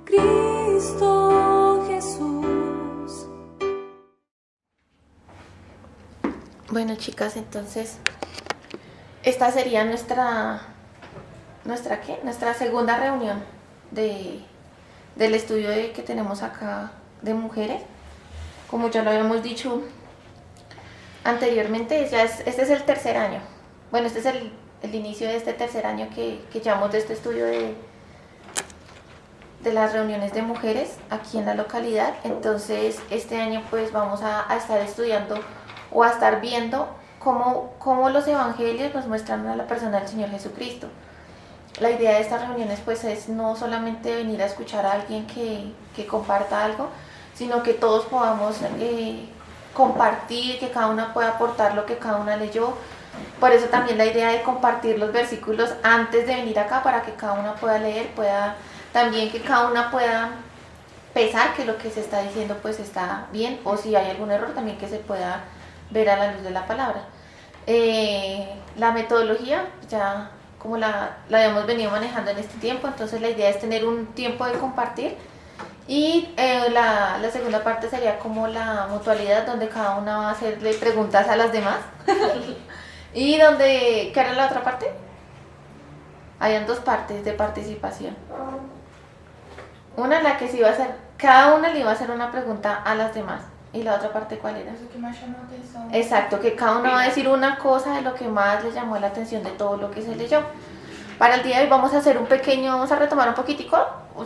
Cristo Jesús. Bueno, chicas, entonces esta sería nuestra segunda reunión del estudio que tenemos acá de mujeres. Como ya lo habíamos dicho anteriormente, este es el tercer año. Bueno, este es el inicio de este tercer año que llevamos de este estudio de las reuniones de mujeres aquí en la localidad. Entonces este año pues vamos a estar estudiando o a estar viendo cómo los evangelios nos muestran a la persona del Señor Jesucristo. La idea de estas reuniones pues es no solamente venir a escuchar a alguien que comparta algo, sino que todos podamos compartir, que cada una pueda aportar lo que cada una leyó. Por eso también la idea de compartir los versículos antes de venir acá, para que cada una pueda leer, también que cada una pueda pensar que lo que se está diciendo pues está bien, o si hay algún error también que se pueda ver a la luz de la palabra. La metodología ya como la habíamos venido manejando en este tiempo, entonces la idea es tener un tiempo de compartir, y la segunda parte sería como la mutualidad, donde cada una va a hacerle preguntas a las demás. Y ¿qué era la otra parte? Habían dos partes de participación. Una en la que se iba a hacer, cada una le iba a hacer una pregunta a las demás. ¿Y la otra parte cuál era? Eso que más llamó atención. Exacto, que cada uno va a decir una cosa de lo que más le llamó la atención de todo lo que se leyó. Para el día de hoy vamos a retomar un poquitico,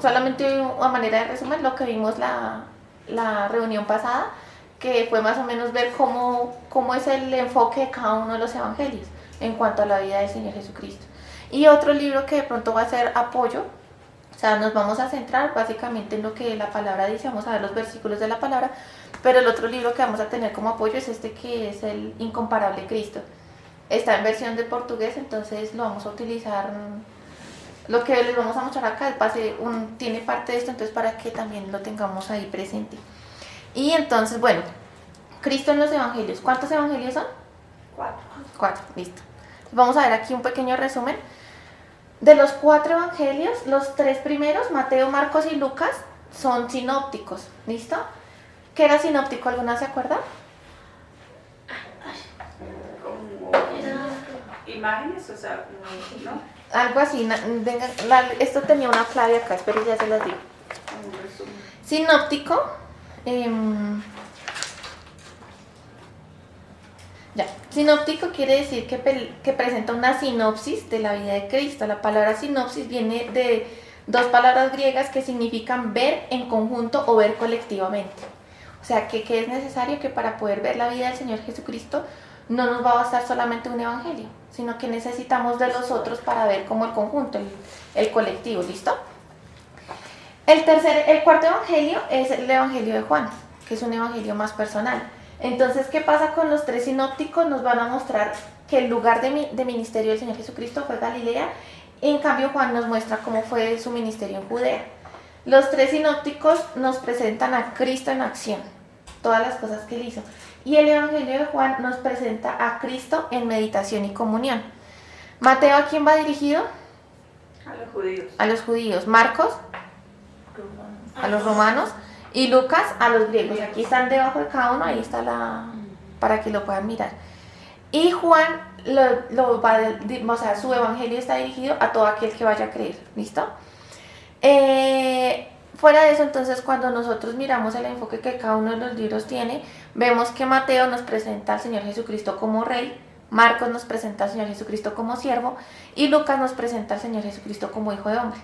solamente a manera de resumen, lo que vimos la reunión pasada, que fue más o menos ver cómo es el enfoque de cada uno de los evangelios en cuanto a la vida del Señor Jesucristo. Y otro libro que de pronto va a ser apoyo, o sea, nos vamos a centrar básicamente en lo que la palabra dice, vamos a ver los versículos de la palabra, pero el otro libro que vamos a tener como apoyo es este, que es el Incomparable Cristo. Está en versión de portugués, entonces lo vamos a utilizar. Lo que les vamos a mostrar acá tiene parte de esto, entonces para que también lo tengamos ahí presente. Y entonces, bueno, Cristo en los evangelios. ¿Cuántos evangelios son? 4, listo. Vamos a ver aquí un pequeño resumen. De los 4 evangelios, los 3 primeros, Mateo, Marcos y Lucas, son sinópticos, ¿listo? ¿Qué era sinóptico? ¿Alguna se acuerda? Imágenes, o sea, ¿no? Algo así, esto tenía una clave acá, espero ya se las digo. Sinóptico, sinóptico quiere decir que presenta una sinopsis de la vida de Cristo. La palabra sinopsis viene de 2 palabras griegas que significan ver en conjunto o ver colectivamente. O sea, que es necesario que para poder ver la vida del Señor Jesucristo no nos va a bastar solamente un evangelio, sino que necesitamos de los otros para ver como el conjunto, el colectivo, ¿listo? El cuarto evangelio es el evangelio de Juan, que es un evangelio más personal. Entonces, ¿qué pasa con los 3 sinópticos? Nos van a mostrar que el lugar de ministerio del Señor Jesucristo fue Galilea, en cambio Juan nos muestra cómo fue su ministerio en Judea. Los 3 sinópticos nos presentan a Cristo en acción, todas las cosas que él hizo. Y el evangelio de Juan nos presenta a Cristo en meditación y comunión. Mateo, ¿a quién va dirigido? A los judíos. A los judíos. Marcos, a los romanos. Y Lucas, a los griegos. Aquí están debajo de cada uno, ahí está para que lo puedan mirar. Y Juan, su evangelio está dirigido a todo aquel que vaya a creer. ¿Listo? Fuera de eso, entonces, cuando nosotros miramos el enfoque que cada uno de los libros tiene, vemos que Mateo nos presenta al Señor Jesucristo como Rey, Marcos nos presenta al Señor Jesucristo como siervo, y Lucas nos presenta al Señor Jesucristo como Hijo de Hombre.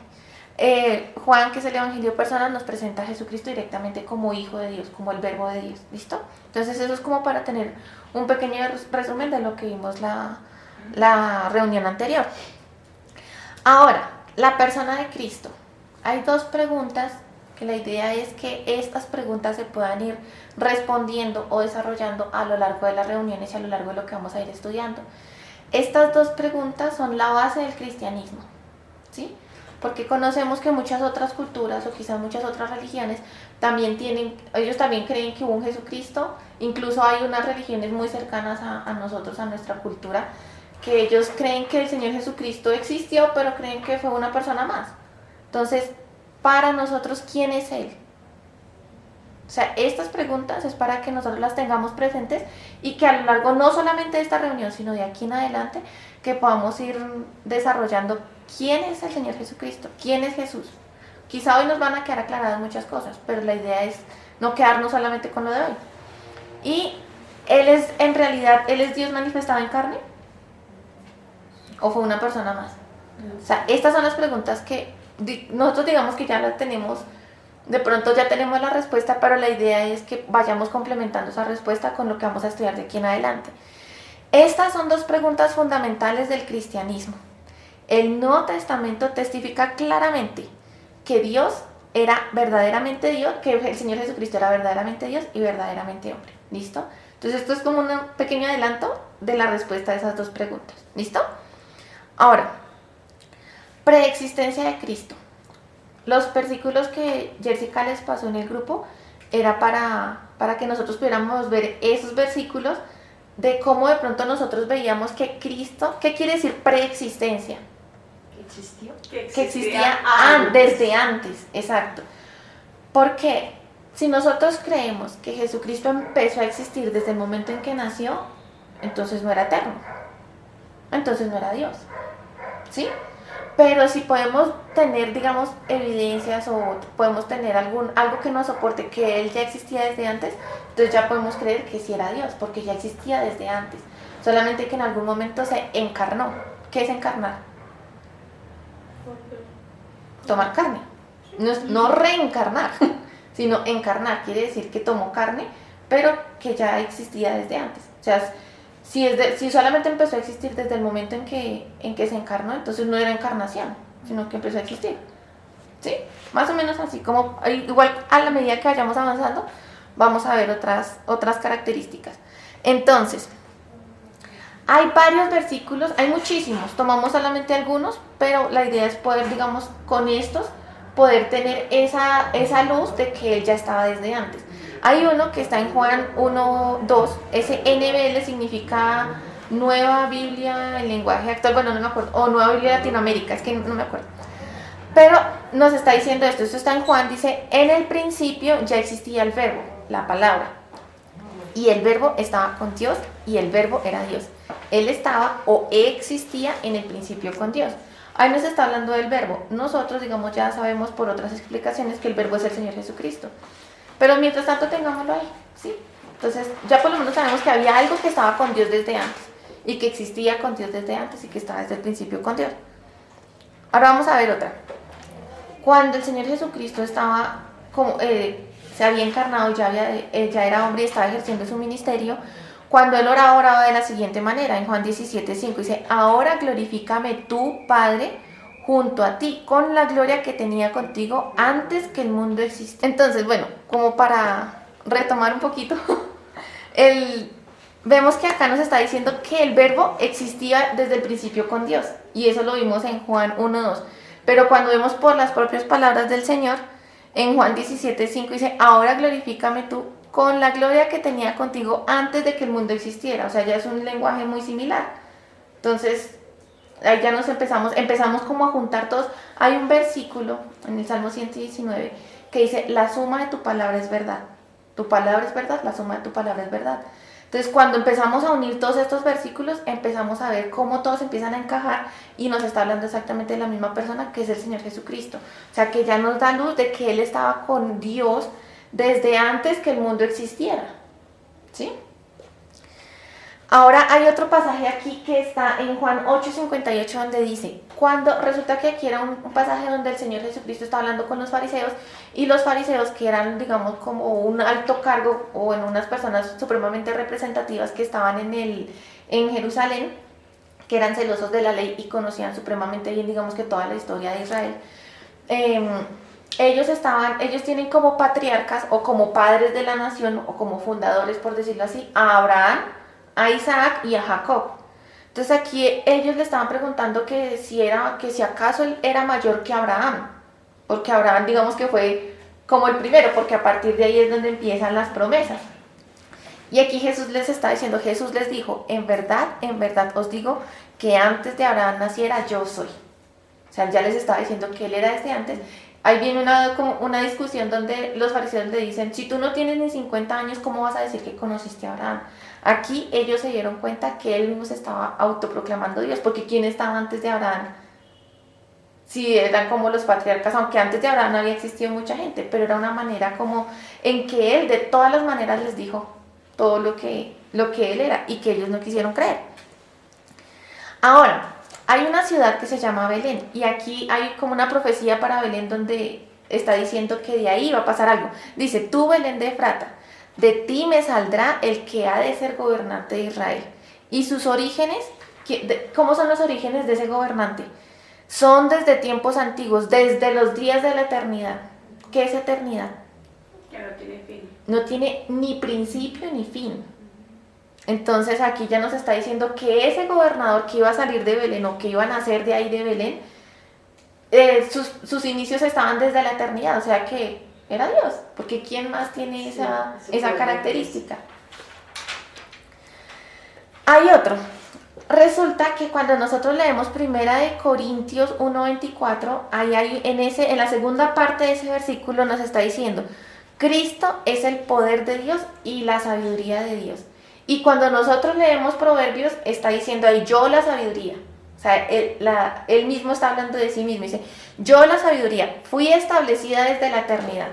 Juan, que es el Evangelio personal, nos presenta a Jesucristo directamente como Hijo de Dios, como el Verbo de Dios. ¿Listo? Entonces eso es como para tener un pequeño resumen de lo que vimos la reunión anterior. Ahora, la persona de Cristo. Hay 2 preguntas que la idea es que estas preguntas se puedan ir respondiendo o desarrollando a lo largo de las reuniones y a lo largo de lo que vamos a ir estudiando. Estas 2 preguntas son la base del cristianismo, ¿sí? Porque conocemos que muchas otras culturas o quizás muchas otras religiones ellos también creen que hubo un Jesucristo. Incluso hay unas religiones muy cercanas a nosotros, a nuestra cultura, que ellos creen que el Señor Jesucristo existió, pero creen que fue una persona más. Entonces, para nosotros, ¿quién es Él? O sea, estas preguntas es para que nosotros las tengamos presentes y que a lo largo no solamente de esta reunión, sino de aquí en adelante, que podamos ir desarrollando quién es el Señor Jesucristo, quién es Jesús. Quizá hoy nos van a quedar aclaradas muchas cosas, pero la idea es no quedarnos solamente con lo de hoy. Y Él es, en realidad, Él es Dios manifestado en carne, ¿o fue una persona más? O sea, estas son las preguntas que nosotros digamos que ya las tenemos. De pronto ya tenemos la respuesta, pero la idea es que vayamos complementando esa respuesta con lo que vamos a estudiar de aquí en adelante. Estas son dos preguntas fundamentales del cristianismo. El Nuevo Testamento testifica claramente que Dios era verdaderamente Dios, que el Señor Jesucristo era verdaderamente Dios y verdaderamente hombre. ¿Listo? Entonces esto es como un pequeño adelanto de la respuesta a esas dos preguntas. ¿Listo? Ahora, preexistencia de Cristo. Los versículos que Jessica les pasó en el grupo era para que nosotros pudiéramos ver esos versículos de cómo de pronto nosotros veíamos que Cristo, ¿qué quiere decir preexistencia? ¿Que existió? Que existía desde antes, exacto. Porque si nosotros creemos que Jesucristo empezó a existir desde el momento en que nació, entonces no era eterno, entonces no era Dios, ¿sí? Pero si podemos tener, digamos, evidencias o podemos tener algo que nos soporte que Él ya existía desde antes, entonces ya podemos creer que sí era Dios, porque ya existía desde antes. Solamente que en algún momento se encarnó. ¿Qué es encarnar? Tomar carne. No reencarnar, sino encarnar. Quiere decir que tomó carne, pero que ya existía desde antes. O sea, si solamente empezó a existir desde el momento en que se encarnó, entonces no era encarnación, sino que empezó a existir. ¿Sí? Más o menos así, como igual a la medida que vayamos avanzando, vamos a ver otras características. Entonces, hay varios versículos, hay muchísimos, tomamos solamente algunos, pero la idea es poder, digamos, con estos, poder tener esa luz de que Él ya estaba desde antes. Hay uno que está en Juan 1:2, ese NBL significa Nueva Biblia en lenguaje actual, bueno, no me acuerdo, o Nueva Biblia Latinoamérica, es que no me acuerdo. Pero nos está diciendo esto está en Juan, dice, en el principio ya existía el verbo, la palabra, y el verbo estaba con Dios y el verbo era Dios. Él estaba o existía en el principio con Dios. Ahí nos está hablando del verbo. Nosotros, digamos, ya sabemos por otras explicaciones que el verbo es el Señor Jesucristo. Pero mientras tanto tengámoslo ahí, ¿sí? Entonces ya por lo menos sabemos que había algo que estaba con Dios desde antes y que existía con Dios desde antes y que estaba desde el principio con Dios. Ahora vamos a ver otra. Cuando el Señor Jesucristo estaba se había encarnado, ya era hombre y estaba ejerciendo su ministerio, cuando Él oraba de la siguiente manera, en Juan 17:5 dice, ahora glorifícame tú, Padre, junto a ti, con la gloria que tenía contigo antes que el mundo existiera. Entonces, bueno, como para retomar un poquito, vemos que acá nos está diciendo que el verbo existía desde el principio con Dios, y eso lo vimos en Juan 1:2. Pero cuando vemos por las propias palabras del Señor, en Juan 17:5 dice, ahora glorifícame tú con la gloria que tenía contigo antes de que el mundo existiera. O sea, ya es un lenguaje muy similar. Entonces, ahí ya nos empezamos como a juntar todos. Hay un versículo en el Salmo 119 que dice, la suma de tu palabra es verdad. Tu palabra es verdad, la suma de tu palabra es verdad. Entonces, cuando empezamos a unir todos estos versículos, empezamos a ver cómo todos empiezan a encajar y nos está hablando exactamente de la misma persona que es el Señor Jesucristo. O sea, que ya nos da luz de que Él estaba con Dios desde antes que el mundo existiera. ¿Sí? Ahora hay otro pasaje aquí que está en Juan 8:58 donde dice, cuando resulta que aquí era un pasaje donde el Señor Jesucristo está hablando con los fariseos y los fariseos que eran, digamos, como un alto cargo o en unas personas supremamente representativas que estaban en Jerusalén, que eran celosos de la ley y conocían supremamente bien, digamos, que toda la historia de Israel. Ellos tienen como patriarcas o como padres de la nación o como fundadores, por decirlo así, a Abraham, a Isaac y a Jacob. Entonces aquí ellos le estaban preguntando que si acaso él era mayor que Abraham, porque Abraham, digamos que fue como el primero, porque a partir de ahí es donde empiezan las promesas. Y aquí Jesús les está diciendo, Jesús les dijo, en verdad os digo que antes de Abraham naciera yo soy. O sea, ya les estaba diciendo que él era desde antes. Ahí viene como una discusión donde los fariseos le dicen, si tú no tienes ni 50 años, ¿cómo vas a decir que conociste a Abraham? Aquí ellos se dieron cuenta que él mismo se estaba autoproclamando Dios, porque ¿quién estaba antes de Abraham? Sí, eran como los patriarcas, aunque antes de Abraham no había existido mucha gente, pero era una manera como en que él de todas las maneras les dijo todo lo que él era y que ellos no quisieron creer. Ahora, hay una ciudad que se llama Belén y aquí hay como una profecía para Belén donde está diciendo que de ahí va a pasar algo. Dice, tú Belén de Efrata, de ti me saldrá el que ha de ser gobernante de Israel. Y sus orígenes, ¿cómo son los orígenes de ese gobernante? Son desde tiempos antiguos, desde los días de la eternidad. ¿Qué es eternidad? Que no tiene fin. No tiene ni principio ni fin. Entonces aquí ya nos está diciendo que ese gobernador que iba a salir de Belén o que iba a nacer de ahí de Belén, sus inicios estaban desde la eternidad, o sea que era Dios, porque ¿quién más tiene esa característica? Hay otro. Resulta que cuando nosotros leemos Primera de Corintios 1:24, en la segunda parte de ese versículo nos está diciendo, Cristo es el poder de Dios y la sabiduría de Dios. Y cuando nosotros leemos Proverbios, está diciendo ahí, yo la sabiduría. O sea, él mismo está hablando de sí mismo. Dice, yo la sabiduría fui establecida desde la eternidad.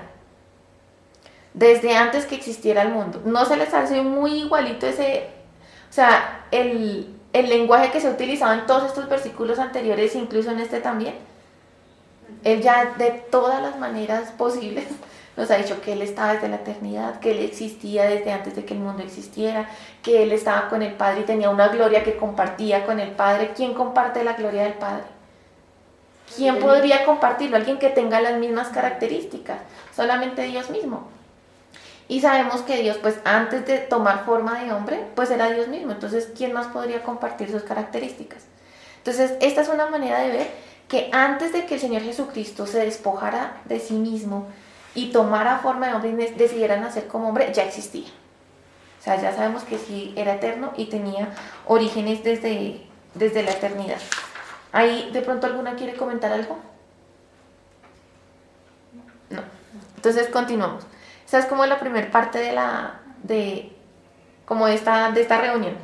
Desde antes que existiera el mundo. ¿No se les hace muy igualito o sea, el lenguaje que se ha utilizado en todos estos versículos anteriores, incluso en este también? Él ya de todas las maneras posibles nos ha dicho que Él estaba desde la eternidad, que Él existía desde antes de que el mundo existiera, que Él estaba con el Padre y tenía una gloria que compartía con el Padre. ¿Quién comparte la gloria del Padre? ¿Quién podría compartirlo? Alguien que tenga las mismas características, solamente Dios mismo. Y sabemos que Dios, pues antes de tomar forma de hombre, pues era Dios mismo. Entonces, ¿quién más podría compartir sus características? Entonces, esta es una manera de ver que antes de que el Señor Jesucristo se despojara de sí mismo y tomara forma de hombre y decidiera nacer como hombre, ya existía. O sea, ya sabemos que sí era eterno y tenía orígenes desde la eternidad. ¿Ahí de pronto alguna quiere comentar algo? No. Entonces continuamos. Esa es como la primera parte de esta reunión.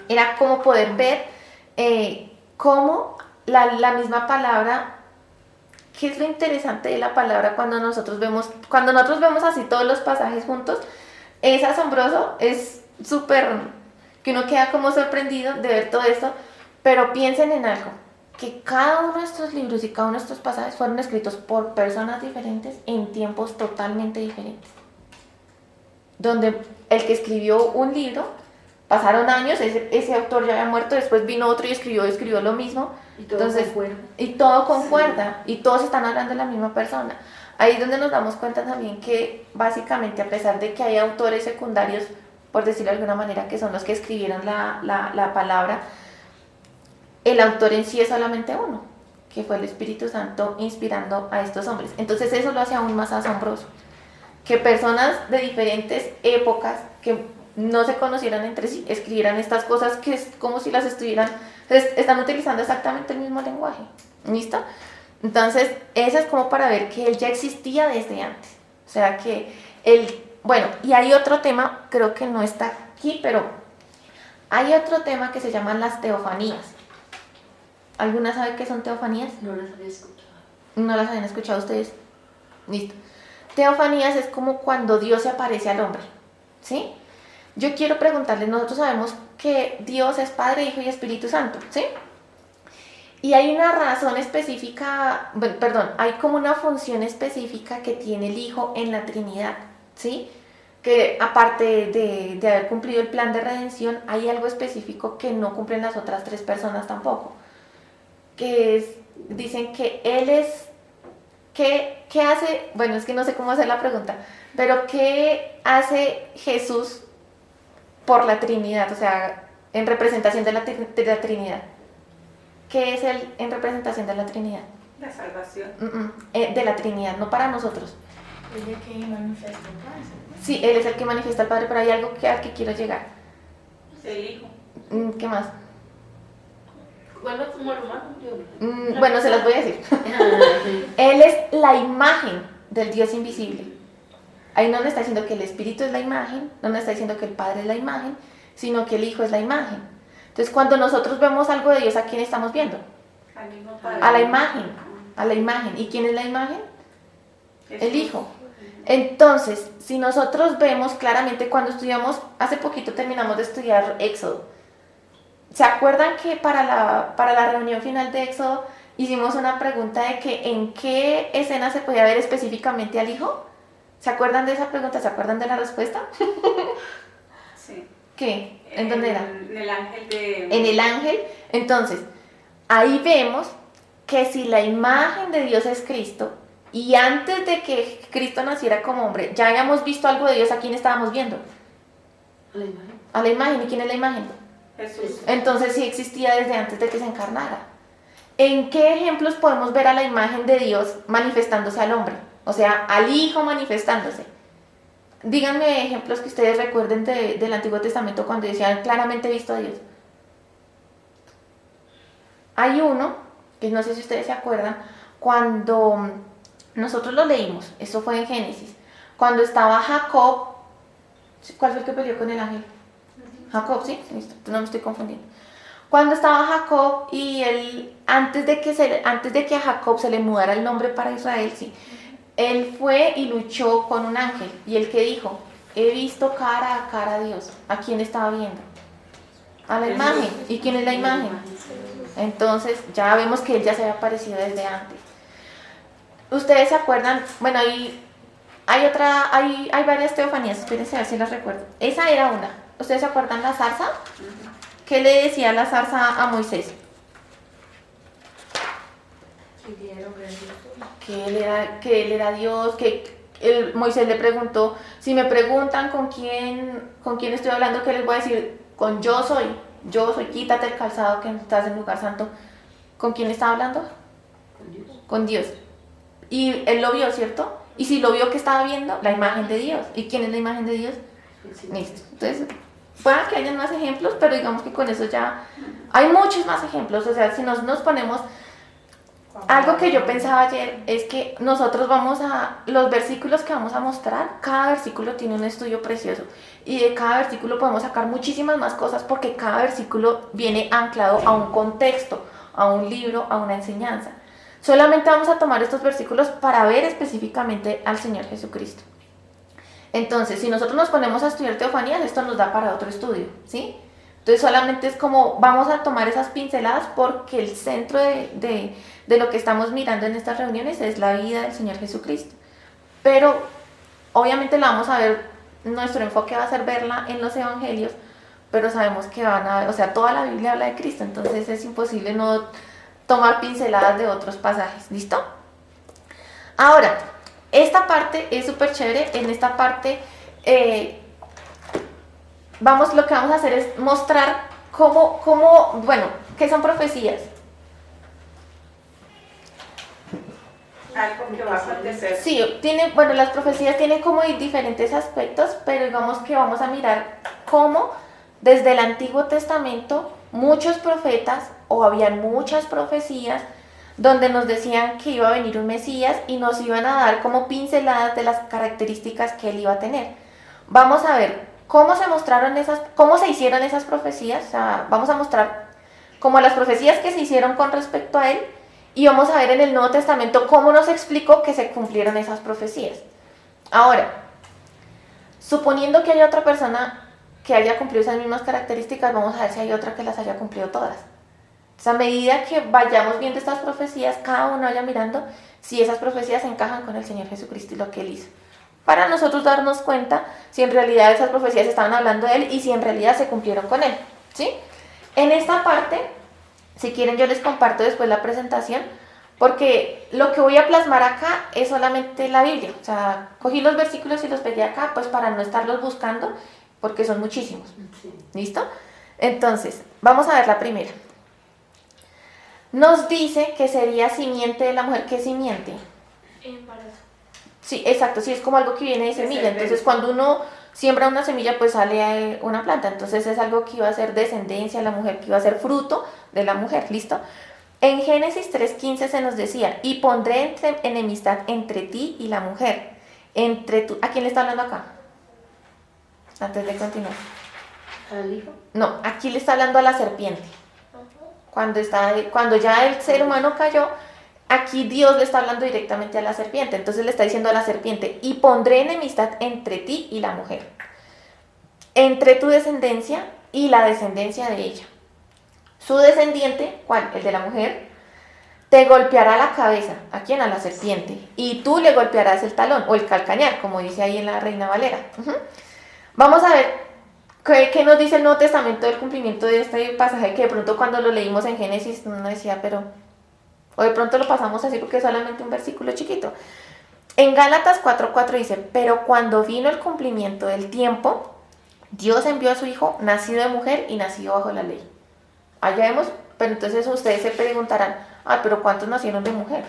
Era como poder ver cómo la misma palabra. ¿Qué es lo interesante de la palabra cuando nosotros vemos así todos los pasajes juntos? Es asombroso, es súper, que uno queda como sorprendido de ver todo esto, pero piensen en algo, que cada uno de estos libros y cada uno de estos pasajes fueron escritos por personas diferentes en tiempos totalmente diferentes. Donde el que escribió un libro, pasaron años, ese autor ya había muerto, después vino otro y escribió lo mismo. Y todo concuerda, y todos están hablando de la misma persona. Ahí es donde nos damos cuenta también que básicamente, a pesar de que hay autores secundarios, por decirlo de alguna manera, que son los que escribieron la palabra, el autor en sí es solamente uno, que fue el Espíritu Santo inspirando a estos hombres. Entonces eso lo hace aún más asombroso, que personas de diferentes épocas, que no se conocieran entre sí, escribieran estas cosas que es como si las están utilizando exactamente el mismo lenguaje. ¿Listo? Entonces, eso es como para ver que él ya existía desde antes. O sea que bueno, y hay otro tema, creo que no está aquí, pero hay otro tema que se llaman las teofanías. ¿Alguna sabe qué son teofanías? No las había escuchado. ¿No las habían escuchado ustedes? Listo. Teofanías es como cuando Dios se aparece al hombre, ¿sí? Yo quiero preguntarles, nosotros sabemos que Dios es Padre, Hijo y Espíritu Santo, ¿sí? Y hay una razón específica, hay como una función específica que tiene el Hijo en la Trinidad, ¿sí? Que aparte de haber cumplido el plan de redención, hay algo específico que no cumplen las otras tres personas tampoco. Dicen que Él es, ¿qué hace? Bueno, es que no sé cómo hacer la pregunta, pero ¿qué hace Jesús por la Trinidad? O sea, en representación de la Trinidad. ¿Qué es Él en representación de la Trinidad? La salvación. De la Trinidad, no para nosotros. Él es quien manifiesta el Padre. Sí, Él es el que manifiesta al Padre, pero hay algo al que quiero llegar. El hijo. ¿Qué más? Bueno, como lo más. Bueno, se las voy a decir. Él es la imagen del Dios invisible. Ahí no nos está diciendo que el Espíritu es la imagen, no nos está diciendo que el Padre es la imagen, sino que el Hijo es la imagen. Entonces, cuando nosotros vemos algo de Dios, ¿a quién estamos viendo? Al mismo Padre. A la imagen, a la imagen. ¿Y quién es la imagen? El Hijo. Entonces, si nosotros vemos claramente cuando estudiamos, hace poquito terminamos de estudiar Éxodo. ¿Se acuerdan que para la reunión final de Éxodo hicimos una pregunta de que en qué escena se podía ver específicamente al Hijo? ¿Se acuerdan de esa pregunta? ¿Se acuerdan de la respuesta? Sí. ¿Qué? ¿En dónde era? En el ángel de... En el ángel. Entonces, ahí vemos que si la imagen de Dios es Cristo, y antes de que Cristo naciera como hombre, ya habíamos visto algo de Dios, ¿a quién estábamos viendo? A la imagen. A la imagen. ¿Y quién es la imagen? Jesús. Entonces sí existía desde antes de que se encarnara. ¿En qué ejemplos podemos ver a la imagen de Dios manifestándose al hombre? O sea, al Hijo manifestándose. Díganme ejemplos que ustedes recuerden del Antiguo Testamento cuando decían claramente visto a Dios. Hay uno, que no sé si ustedes se acuerdan, cuando nosotros lo leímos, eso fue en Génesis, cuando estaba Jacob, ¿cuál fue el que peleó con el ángel? Jacob, ¿sí? Listo, no me estoy confundiendo. Cuando estaba Jacob y él, antes de que a Jacob se le mudara el nombre para Israel, sí, él fue y luchó con un ángel. ¿Y él qué dijo? He visto cara a cara a Dios. ¿A quién estaba viendo? A la imagen. ¿Y quién es la imagen? Entonces ya vemos que él ya se había aparecido desde antes. ¿Ustedes se acuerdan? Bueno, hay varias teofanías, espérense a ver si las recuerdo. Esa era una. ¿Ustedes se acuerdan la zarza? ¿Qué le decía la zarza a Moisés? Que él era Dios, que Moisés le preguntó, si me preguntan con quién estoy hablando, ¿qué les voy a decir? Con yo soy, quítate el calzado que estás en el lugar santo. ¿Con quién estaba hablando? Con Dios. Con Dios. Y él lo vio, ¿cierto? Y si lo vio, ¿qué estaba viendo? La imagen de Dios. ¿Y quién es la imagen de Dios? Listo. Entonces, puede que hayan más ejemplos, pero digamos que con eso ya hay muchos más ejemplos. O sea, si nos ponemos... Algo que yo pensaba ayer es que nosotros los versículos que vamos a mostrar, cada versículo tiene un estudio precioso. Y de cada versículo podemos sacar muchísimas más cosas porque cada versículo viene anclado a un contexto, a un libro, a una enseñanza. Solamente vamos a tomar estos versículos para ver específicamente al Señor Jesucristo. Entonces, si nosotros nos ponemos a estudiar teofanías, esto nos da para otro estudio, ¿sí? Entonces solamente es como vamos a tomar esas pinceladas porque el centro de lo que estamos mirando en estas reuniones es la vida del Señor Jesucristo. Pero obviamente la vamos a ver, nuestro enfoque va a ser verla en los evangelios, pero sabemos que toda la Biblia habla de Cristo, entonces es imposible no tomar pinceladas de otros pasajes, ¿listo? Ahora, esta parte es súper chévere, en esta parte lo que vamos a hacer es mostrar qué son profecías. Algo que va a acontecer. Sí, las profecías tienen como diferentes aspectos, pero digamos que vamos a mirar cómo desde el Antiguo Testamento muchos profetas o habían muchas profecías donde nos decían que iba a venir un Mesías y nos iban a dar como pinceladas de las características que él iba a tener. Vamos a ver cómo se hicieron esas profecías, o sea, vamos a mostrar como las profecías que se hicieron con respecto a él. Y vamos a ver en el Nuevo Testamento cómo nos explicó que se cumplieron esas profecías. Ahora, suponiendo que haya otra persona que haya cumplido esas mismas características, vamos a ver si hay otra que las haya cumplido todas. Entonces, a medida que vayamos viendo estas profecías, cada uno vaya mirando si esas profecías encajan con el Señor Jesucristo y lo que Él hizo. Para nosotros darnos cuenta si en realidad esas profecías estaban hablando de Él y si en realidad se cumplieron con Él, ¿sí? En esta parte... Si quieren yo les comparto después la presentación, porque lo que voy a plasmar acá es solamente la Biblia. O sea, cogí los versículos y los pegué acá, pues para no estarlos buscando, porque son muchísimos. Sí. ¿Listo? Entonces, vamos a ver la primera. Nos dice que sería simiente de la mujer. ¿Qué simiente? Embarazo. Sí, exacto, sí, es como algo que viene de semilla. Entonces, cuando uno siembra una semilla, pues sale una planta. Entonces, es algo que iba a ser descendencia de la mujer, que iba a ser fruto de la mujer, ¿listo? En Génesis 3:15 se nos decía, y pondré enemistad entre ti y la mujer. ¿A quién le está hablando acá? Antes de continuar. ¿Al hijo? No, aquí le está hablando a la serpiente. Cuando ya el ser humano cayó, aquí Dios le está hablando directamente a la serpiente. Entonces le está diciendo a la serpiente, y pondré enemistad entre ti y la mujer, entre tu descendencia y la descendencia de ella. Su descendiente, ¿cuál? El de la mujer, te golpeará la cabeza. ¿A quién? A la serpiente. Y tú le golpearás el talón o el calcañar, como dice ahí en la Reina Valera. Vamos a ver qué nos dice el Nuevo Testamento del cumplimiento de este pasaje, que de pronto cuando lo leímos en Génesis uno decía, pero... O de pronto lo pasamos así porque es solamente un versículo chiquito. En Gálatas 4:4 dice, pero cuando vino el cumplimiento del tiempo, Dios envió a su Hijo, nacido de mujer y nacido bajo la ley. Allá vemos, pero entonces ustedes se preguntarán, pero ¿cuántos nacieron de mujer?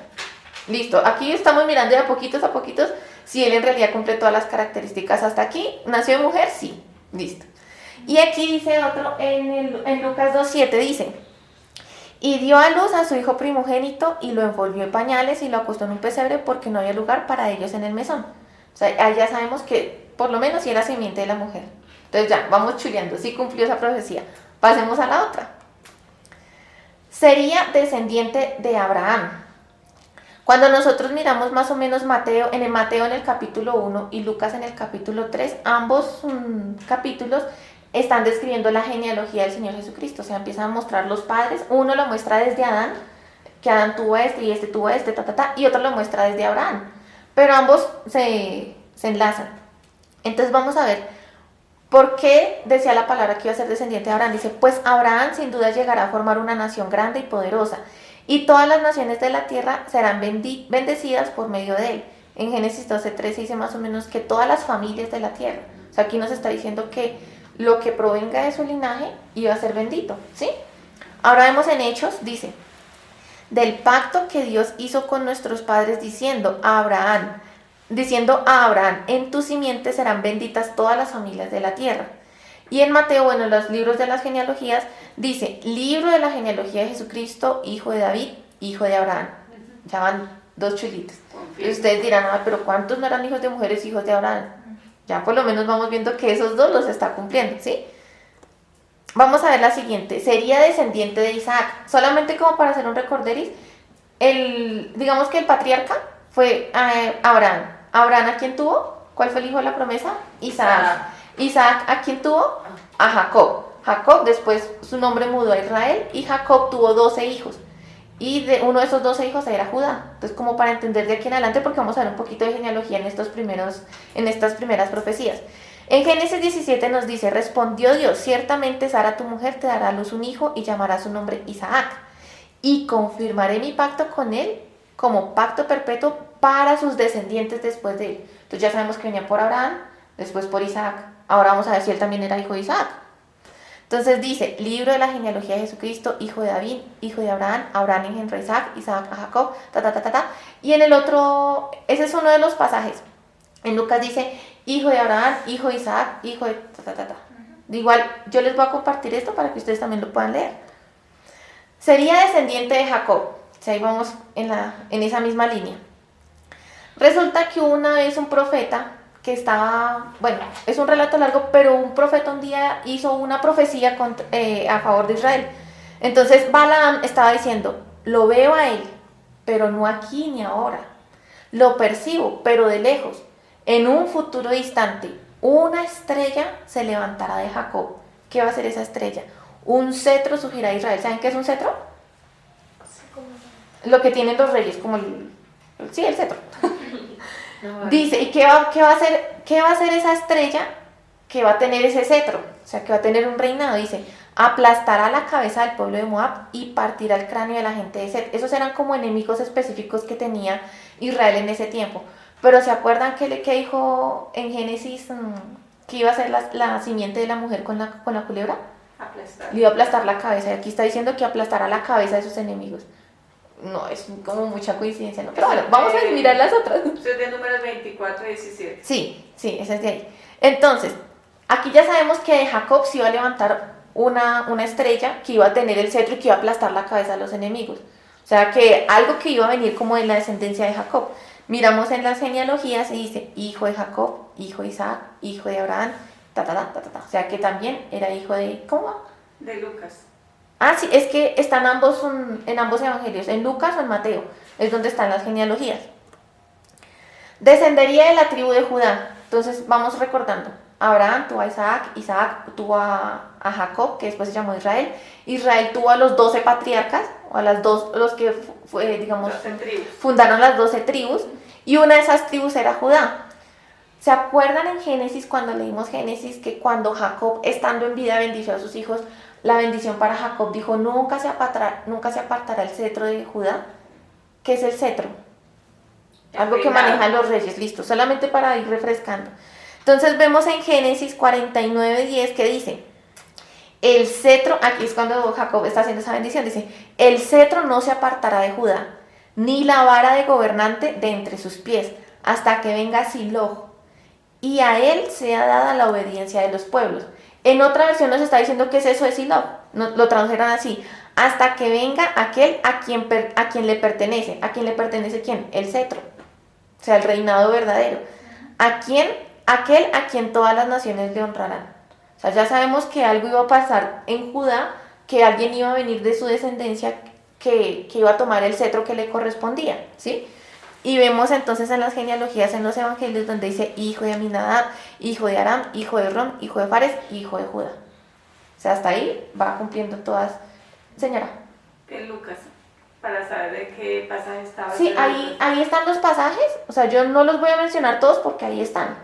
Listo, aquí estamos mirando de a poquitos si él en realidad cumple todas las características. Hasta aquí, ¿nació de mujer? Sí, listo. Y aquí dice otro, en Lucas 2:7 dice, y dio a luz a su hijo primogénito y lo envolvió en pañales y lo acostó en un pesebre porque no había lugar para ellos en el mesón. O sea, ahí ya sabemos que por lo menos sí era simiente de la mujer. Entonces ya, vamos chuleando, sí cumplió esa profecía. Pasemos a la otra. Sería descendiente de Abraham. Cuando nosotros miramos más o menos Mateo en el capítulo 1 y Lucas en el capítulo 3, ambos capítulos están describiendo la genealogía del Señor Jesucristo. O sea, empiezan a mostrar los padres. Uno lo muestra desde Adán, que Adán tuvo a este y este tuvo a este, y otro lo muestra desde Abraham. Pero ambos se enlazan. Entonces vamos a ver por qué decía la palabra que iba a ser descendiente de Abraham. Dice, pues Abraham sin duda llegará a formar una nación grande y poderosa, y todas las naciones de la tierra serán bendecidas por medio de él. En Génesis 12:13 dice más o menos que todas las familias de la tierra. O sea, aquí nos está diciendo que lo que provenga de su linaje iba a ser bendito, ¿sí? Ahora vemos en Hechos, dice, del pacto que Dios hizo con nuestros padres diciendo a Abraham, en tu simiente serán benditas todas las familias de la tierra. Y en Mateo, en los libros de las genealogías, dice, libro de la genealogía de Jesucristo, hijo de David, hijo de Abraham. Ya van dos chulitos. Y ustedes dirán, pero ¿cuántos no eran hijos de mujeres, hijos de Abraham? Ya por lo menos vamos viendo que esos dos los está cumpliendo, ¿sí? Vamos a ver la siguiente. Sería descendiente de Isaac. Solamente como para hacer un recorderis, digamos que el patriarca fue Abraham. ¿Abraham a quién tuvo? ¿Cuál fue el hijo de la promesa? Isaac. ¿Isaac a quién tuvo? A Jacob. Jacob después su nombre mudó a Israel y Jacob tuvo 12 hijos. Y de uno de esos 12 hijos era Judá. Entonces, como para entender de aquí en adelante, porque vamos a ver un poquito de genealogía en estas primeras profecías. En Génesis 17 nos dice, respondió Dios, ciertamente Sara tu mujer te dará a luz un hijo y llamará su nombre Isaac. Y confirmaré mi pacto con él como pacto perpetuo para sus descendientes después de él. Entonces ya sabemos que venía por Abraham, después por Isaac. Ahora vamos a ver si él también era hijo de Isaac. Entonces dice, libro de la genealogía de Jesucristo, hijo de David, hijo de Abraham, Abraham engendró a Isaac, Isaac a Jacob, Y en el otro, ese es uno de los pasajes. En Lucas dice, hijo de Abraham, hijo de Isaac, hijo de Igual, yo les voy a compartir esto para que ustedes también lo puedan leer. Sería descendiente de Jacob. O sea, ahí vamos en esa misma línea. Resulta que una vez un profeta que estaba, es un relato largo, pero un profeta un día hizo una profecía a favor de Israel. Entonces Balaam estaba diciendo, lo veo a él, pero no aquí ni ahora. Lo percibo, pero de lejos. En un futuro distante, una estrella se levantará de Jacob. ¿Qué va a ser esa estrella? Un cetro surgirá de Israel. ¿Saben qué es un cetro? Lo que tienen los reyes, como el cetro. Dice, ¿y qué va a hacer esa estrella que va a tener ese cetro? O sea, que va a tener un reinado. Dice, aplastará la cabeza del pueblo de Moab y partirá el cráneo de la gente de Set. Esos eran como enemigos específicos que tenía Israel en ese tiempo. Pero ¿se acuerdan que dijo en Génesis que iba a ser la simiente de la mujer con la culebra? Aplastar. Le iba a aplastar la cabeza. Y aquí está diciendo que aplastará la cabeza de sus enemigos. no, es como mucha coincidencia, ¿no? Pero bueno, vamos a mirar las otras. Eso es de números 24 y 17. Sí, ese es de ahí. Entonces, aquí ya sabemos que de Jacob se iba a levantar una estrella que iba a tener el cetro y que iba a aplastar la cabeza de los enemigos. O sea, que algo que iba a venir como de la descendencia de Jacob. Miramos en las genealogías y dice, hijo de Jacob, hijo de Isaac, hijo de Abraham, O sea, que también era hijo de... ¿Cómo va? De Lucas. Ah, sí, es que están ambos en ambos evangelios, en Lucas o en Mateo, es donde están las genealogías. Descendería de la tribu de Judá. Entonces vamos recordando. Abraham tuvo a Isaac, Isaac tuvo a Jacob, que después se llamó Israel. Israel tuvo a los 12 patriarcas, o a los que digamos, 12 tribus. fundaron las 12 tribus, y una de esas tribus era Judá. ¿Se acuerdan en Génesis, cuando leímos Génesis, que cuando Jacob, estando en vida, bendició a sus hijos, la bendición para Jacob dijo, nunca se apartará el cetro de Judá? ¿Qué es el cetro? Algo que manejan los reyes, listo, solamente para ir refrescando. Entonces vemos en Génesis 49:10 que dice, el cetro, aquí es cuando Jacob está haciendo esa bendición, dice, el cetro no se apartará de Judá, ni la vara de gobernante de entre sus pies, hasta que venga Silo, y a él sea dada la obediencia de los pueblos. En otra versión nos está diciendo que es eso de Silo, lo tradujeron así, hasta que venga aquel a quien le pertenece. ¿A quién le pertenece quién? El cetro, o sea, el reinado verdadero. Aquel a quien todas las naciones le honrarán. O sea, ya sabemos que algo iba a pasar en Judá, que alguien iba a venir de su descendencia que iba a tomar el cetro que le correspondía, ¿sí? Y vemos entonces en las genealogías, en los evangelios, donde dice hijo de Aminadab, hijo de Aram, hijo de Rom, hijo de Fares, hijo de Judá. O sea, hasta ahí va cumpliendo todas. Señora. En Lucas, para saber de qué pasaje estaba. Sí, ahí están los pasajes. O sea, yo no los voy a mencionar todos porque ahí están.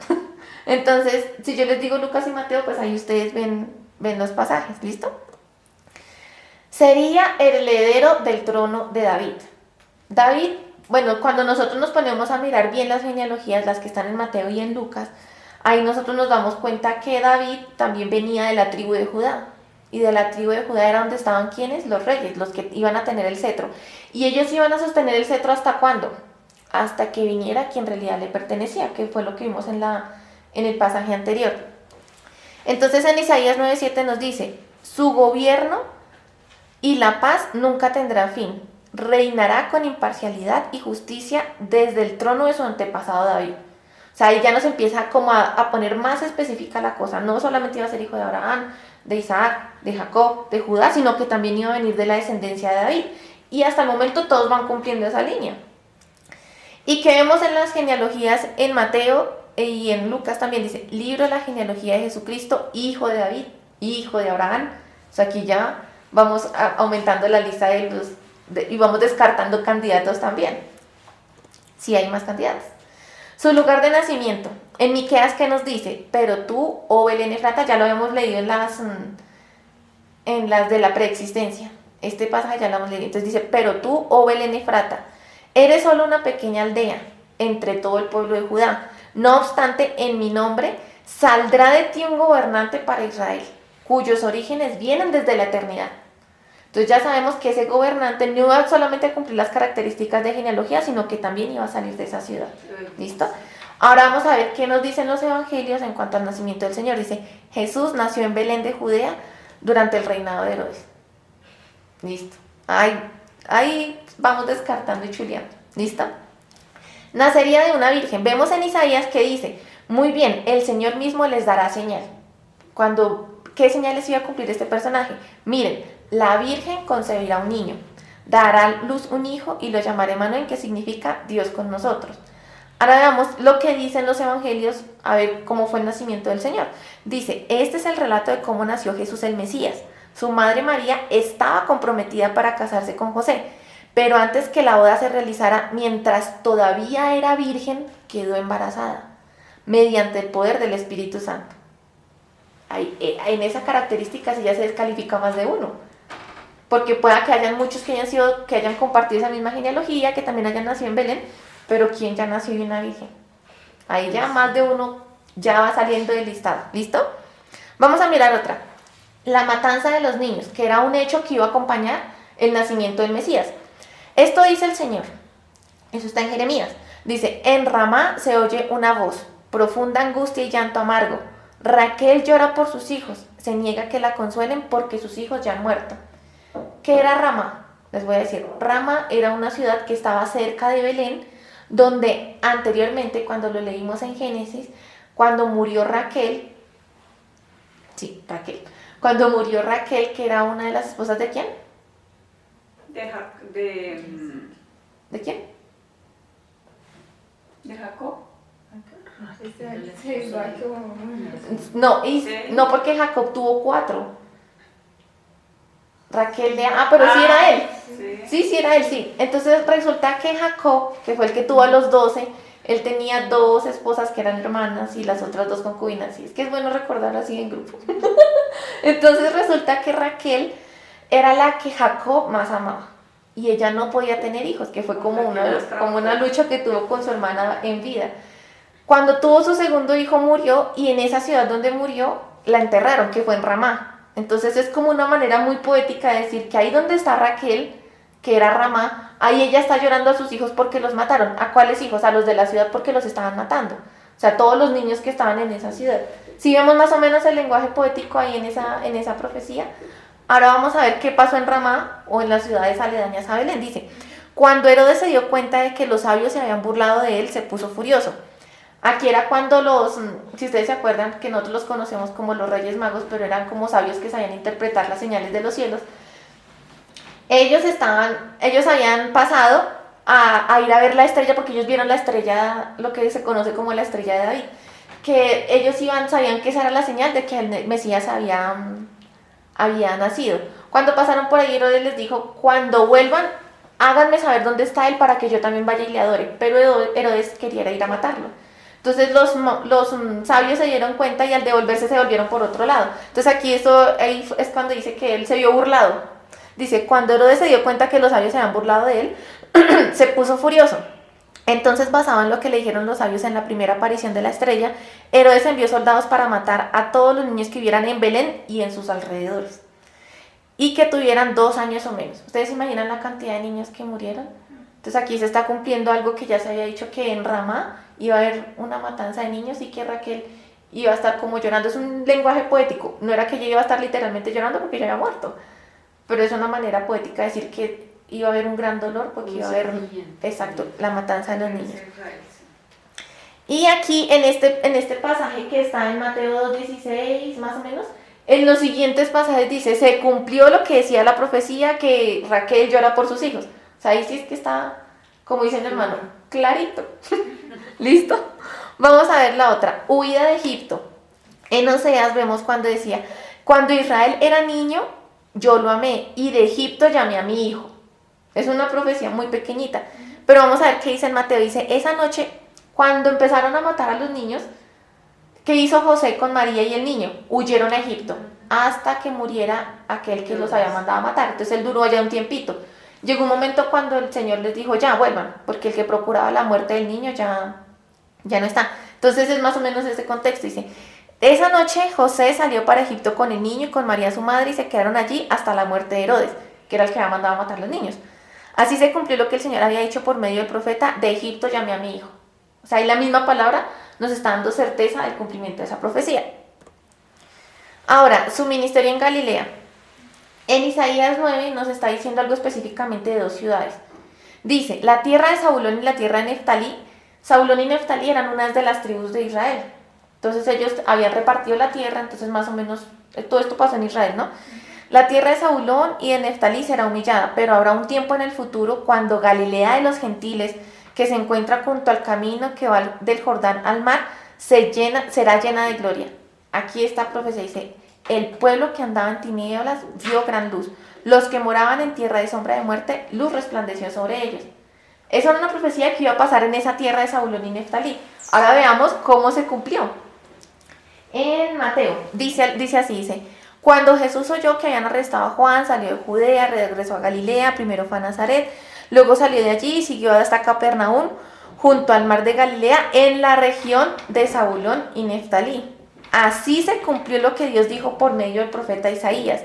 Entonces, si yo les digo Lucas y Mateo, pues ahí ustedes ven los pasajes, ¿listo? Sería heredero del trono de David. David, bueno, cuando nosotros nos ponemos a mirar bien las genealogías, las que están en Mateo y en Lucas, ahí nosotros nos damos cuenta que David también venía de la tribu de Judá. Y de la tribu de Judá era donde estaban ¿quiénes? Los reyes, los que iban a tener el cetro. Y ellos iban a sostener el cetro ¿hasta cuándo? Hasta que viniera quien en realidad le pertenecía, que fue lo que vimos en el pasaje anterior. Entonces en Isaías 9:7 nos dice, su gobierno y la paz nunca tendrá fin, reinará con imparcialidad y justicia desde el trono de su antepasado David. O sea, ahí ya nos empieza como a poner más específica la cosa, no solamente iba a ser hijo de Abraham, de Isaac, de Jacob, de Judá, sino que también iba a venir de la descendencia de David. Y hasta el momento todos van cumpliendo esa línea. Y que vemos en las genealogías en Mateo y en Lucas también dice, libro de la genealogía de Jesucristo, hijo de David, hijo de Abraham. O sea, aquí ya vamos aumentando la lista y vamos descartando candidatos también. Sí hay más candidatos. Su lugar de nacimiento. En Miqueas, ¿qué nos dice? Pero tú, oh Belén Efrata, ya lo habíamos leído en las de la preexistencia. Este pasaje ya lo hemos leído. Entonces dice, pero tú, oh Belén Efrata, eres solo una pequeña aldea entre todo el pueblo de Judá. No obstante, en mi nombre saldrá de ti un gobernante para Israel, cuyos orígenes vienen desde la eternidad. Entonces ya sabemos que ese gobernante no iba solamente a cumplir las características de genealogía, sino que también iba a salir de esa ciudad. ¿Listo? Ahora vamos a ver qué nos dicen los evangelios en cuanto al nacimiento del Señor. Dice, Jesús nació en Belén de Judea durante el reinado de Herodes. Listo. Ahí vamos descartando y chuleando. ¿Listo? Nacería de una virgen. Vemos en Isaías que dice, muy bien, el Señor mismo les dará señal. ¿Qué señales iba a cumplir este personaje? Miren, la virgen concebirá un niño, dará a luz un hijo y lo llamará Emmanuel, que significa Dios con nosotros. Ahora veamos lo que dicen los evangelios, a ver cómo fue el nacimiento del Señor. Dice, este es el relato de cómo nació Jesús el Mesías. Su madre María estaba comprometida para casarse con José, pero antes que la boda se realizara, mientras todavía era virgen, quedó embarazada, mediante el poder del Espíritu Santo. En esa característica sí ya se descalifica más de uno, porque pueda que hayan muchos que hayan compartido esa misma genealogía, que también hayan nacido en Belén, pero ¿quién ya nació de una virgen? Ahí ya más de uno ya va saliendo del listado. ¿Listo? Vamos a mirar otra. La matanza de los niños, que era un hecho que iba a acompañar el nacimiento del Mesías. Esto dice el Señor. Eso está en Jeremías. Dice, en Ramá se oye una voz, profunda angustia y llanto amargo. Raquel llora por sus hijos, se niega que la consuelen porque sus hijos ya han muerto. ¿Qué era Ramá? Les voy a decir, Ramá era una ciudad que estaba cerca de Belén, donde anteriormente, cuando lo leímos en Génesis, cuando murió Raquel, cuando murió Raquel, que era una de las esposas de ¿quién? ¿De quién? ¿De Jacob? No, no porque Jacob tuvo 4. Raquel pero sí era él. Sí era él, sí. Entonces resulta que Jacob, que fue el que tuvo a los 12, él tenía 2 esposas que eran hermanas y las otras 2 concubinas. Y es que es bueno recordar así en grupo. Entonces resulta que Raquel era la que Jacob más amaba. Y ella no podía tener hijos, que fue como una lucha que tuvo con su hermana en vida. Cuando tuvo su segundo hijo murió, y en esa ciudad donde murió la enterraron, que fue en Ramá. Entonces es como una manera muy poética de decir que ahí donde está Raquel, que era Ramá, ahí ella está llorando a sus hijos porque los mataron. ¿A cuáles hijos? A los de la ciudad porque los estaban matando. O sea, todos los niños que estaban en esa ciudad. Si vemos más o menos el lenguaje poético ahí en esa profecía. Ahora vamos a ver qué pasó en Ramá o en las ciudades aledañas a Belén. Dice, cuando Herodes se dio cuenta de que los sabios se habían burlado de él, se puso furioso. Aquí era cuando si ustedes se acuerdan que nosotros los conocemos como los Reyes Magos, pero eran como sabios que sabían interpretar las señales de los cielos. Ellos habían pasado a ir a ver la estrella, porque ellos vieron la estrella, lo que se conoce como la estrella de David, que ellos sabían que esa era la señal de que el Mesías había nacido. Cuando pasaron por ahí, Herodes les dijo, cuando vuelvan, háganme saber dónde está él para que yo también vaya y le adore. Pero Herodes quería ir a matarlo. Entonces los sabios se dieron cuenta y al devolverse se volvieron por otro lado. Entonces ahí es cuando dice que él se vio burlado. Dice, cuando Herodes se dio cuenta que los sabios se habían burlado de él, se puso furioso. Entonces, basado en lo que le dijeron los sabios en la primera aparición de la estrella, Herodes envió soldados para matar a todos los niños que vivieran en Belén y en sus alrededores, y que tuvieran 2 años o menos. ¿Ustedes se imaginan la cantidad de niños que murieron? Entonces aquí se está cumpliendo algo que ya se había dicho, que en Ramá iba a haber una matanza de niños y que Raquel iba a estar como llorando. Es un lenguaje poético, no era que ella iba a estar literalmente llorando porque ella había muerto, pero es una manera poética de decir que iba a haber un gran dolor porque iba a haber, exacto, la matanza de los niños. Y aquí en este pasaje que está en Mateo 2:16 más o menos, en los siguientes pasajes dice, se cumplió lo que decía la profecía, que Raquel llora por sus hijos. O sea, ahí sí es que está, como dice el hermano, clarito. ¿Listo? Vamos a ver la otra, huida de Egipto. En Oseas vemos cuando decía, cuando Israel era niño, yo lo amé, y de Egipto llamé a mi hijo. Es una profecía muy pequeñita, pero vamos a ver qué dice en Mateo. Dice, esa noche, cuando empezaron a matar a los niños, ¿qué hizo José con María y el niño? Huyeron a Egipto, hasta que muriera aquel que los había mandado a matar. Entonces él duró allá un tiempito. Llegó un momento cuando el Señor les dijo, ya, vuelvan, porque el que procuraba la muerte del niño ya no está. Entonces es más o menos ese contexto. Dice, esa noche José salió para Egipto con el niño y con María su madre, y se quedaron allí hasta la muerte de Herodes, que era el que había mandado a matar a los niños. Así se cumplió lo que el Señor había dicho por medio del profeta, de Egipto llamé a mi hijo. O sea, ahí la misma palabra nos está dando certeza del cumplimiento de esa profecía. Ahora, su ministerio en Galilea. En Isaías 9 nos está diciendo algo específicamente de 2 ciudades. Dice, la tierra de Zabulón y la tierra de Neftalí. Zabulón y Neftalí eran unas de las tribus de Israel. Entonces ellos habían repartido la tierra, entonces más o menos todo esto pasó en Israel, ¿no? La tierra de Zabulón y de Neftalí será humillada, pero habrá un tiempo en el futuro cuando Galilea de los gentiles, que se encuentra junto al camino que va del Jordán al mar, será llena de gloria. Aquí esta profecía dice, el pueblo que andaba en tinieblas vio gran luz. Los que moraban en tierra de sombra de muerte, luz resplandeció sobre ellos. Esa era una profecía que iba a pasar en esa tierra de Zabulón y Neftalí. Ahora veamos cómo se cumplió. En Mateo, dice así, dice, cuando Jesús oyó que habían arrestado a Juan, salió de Judea, regresó a Galilea, primero fue a Nazaret, luego salió de allí y siguió hasta Capernaum, junto al mar de Galilea, en la región de Zabulón y Neftalí. Así se cumplió lo que Dios dijo por medio del profeta Isaías.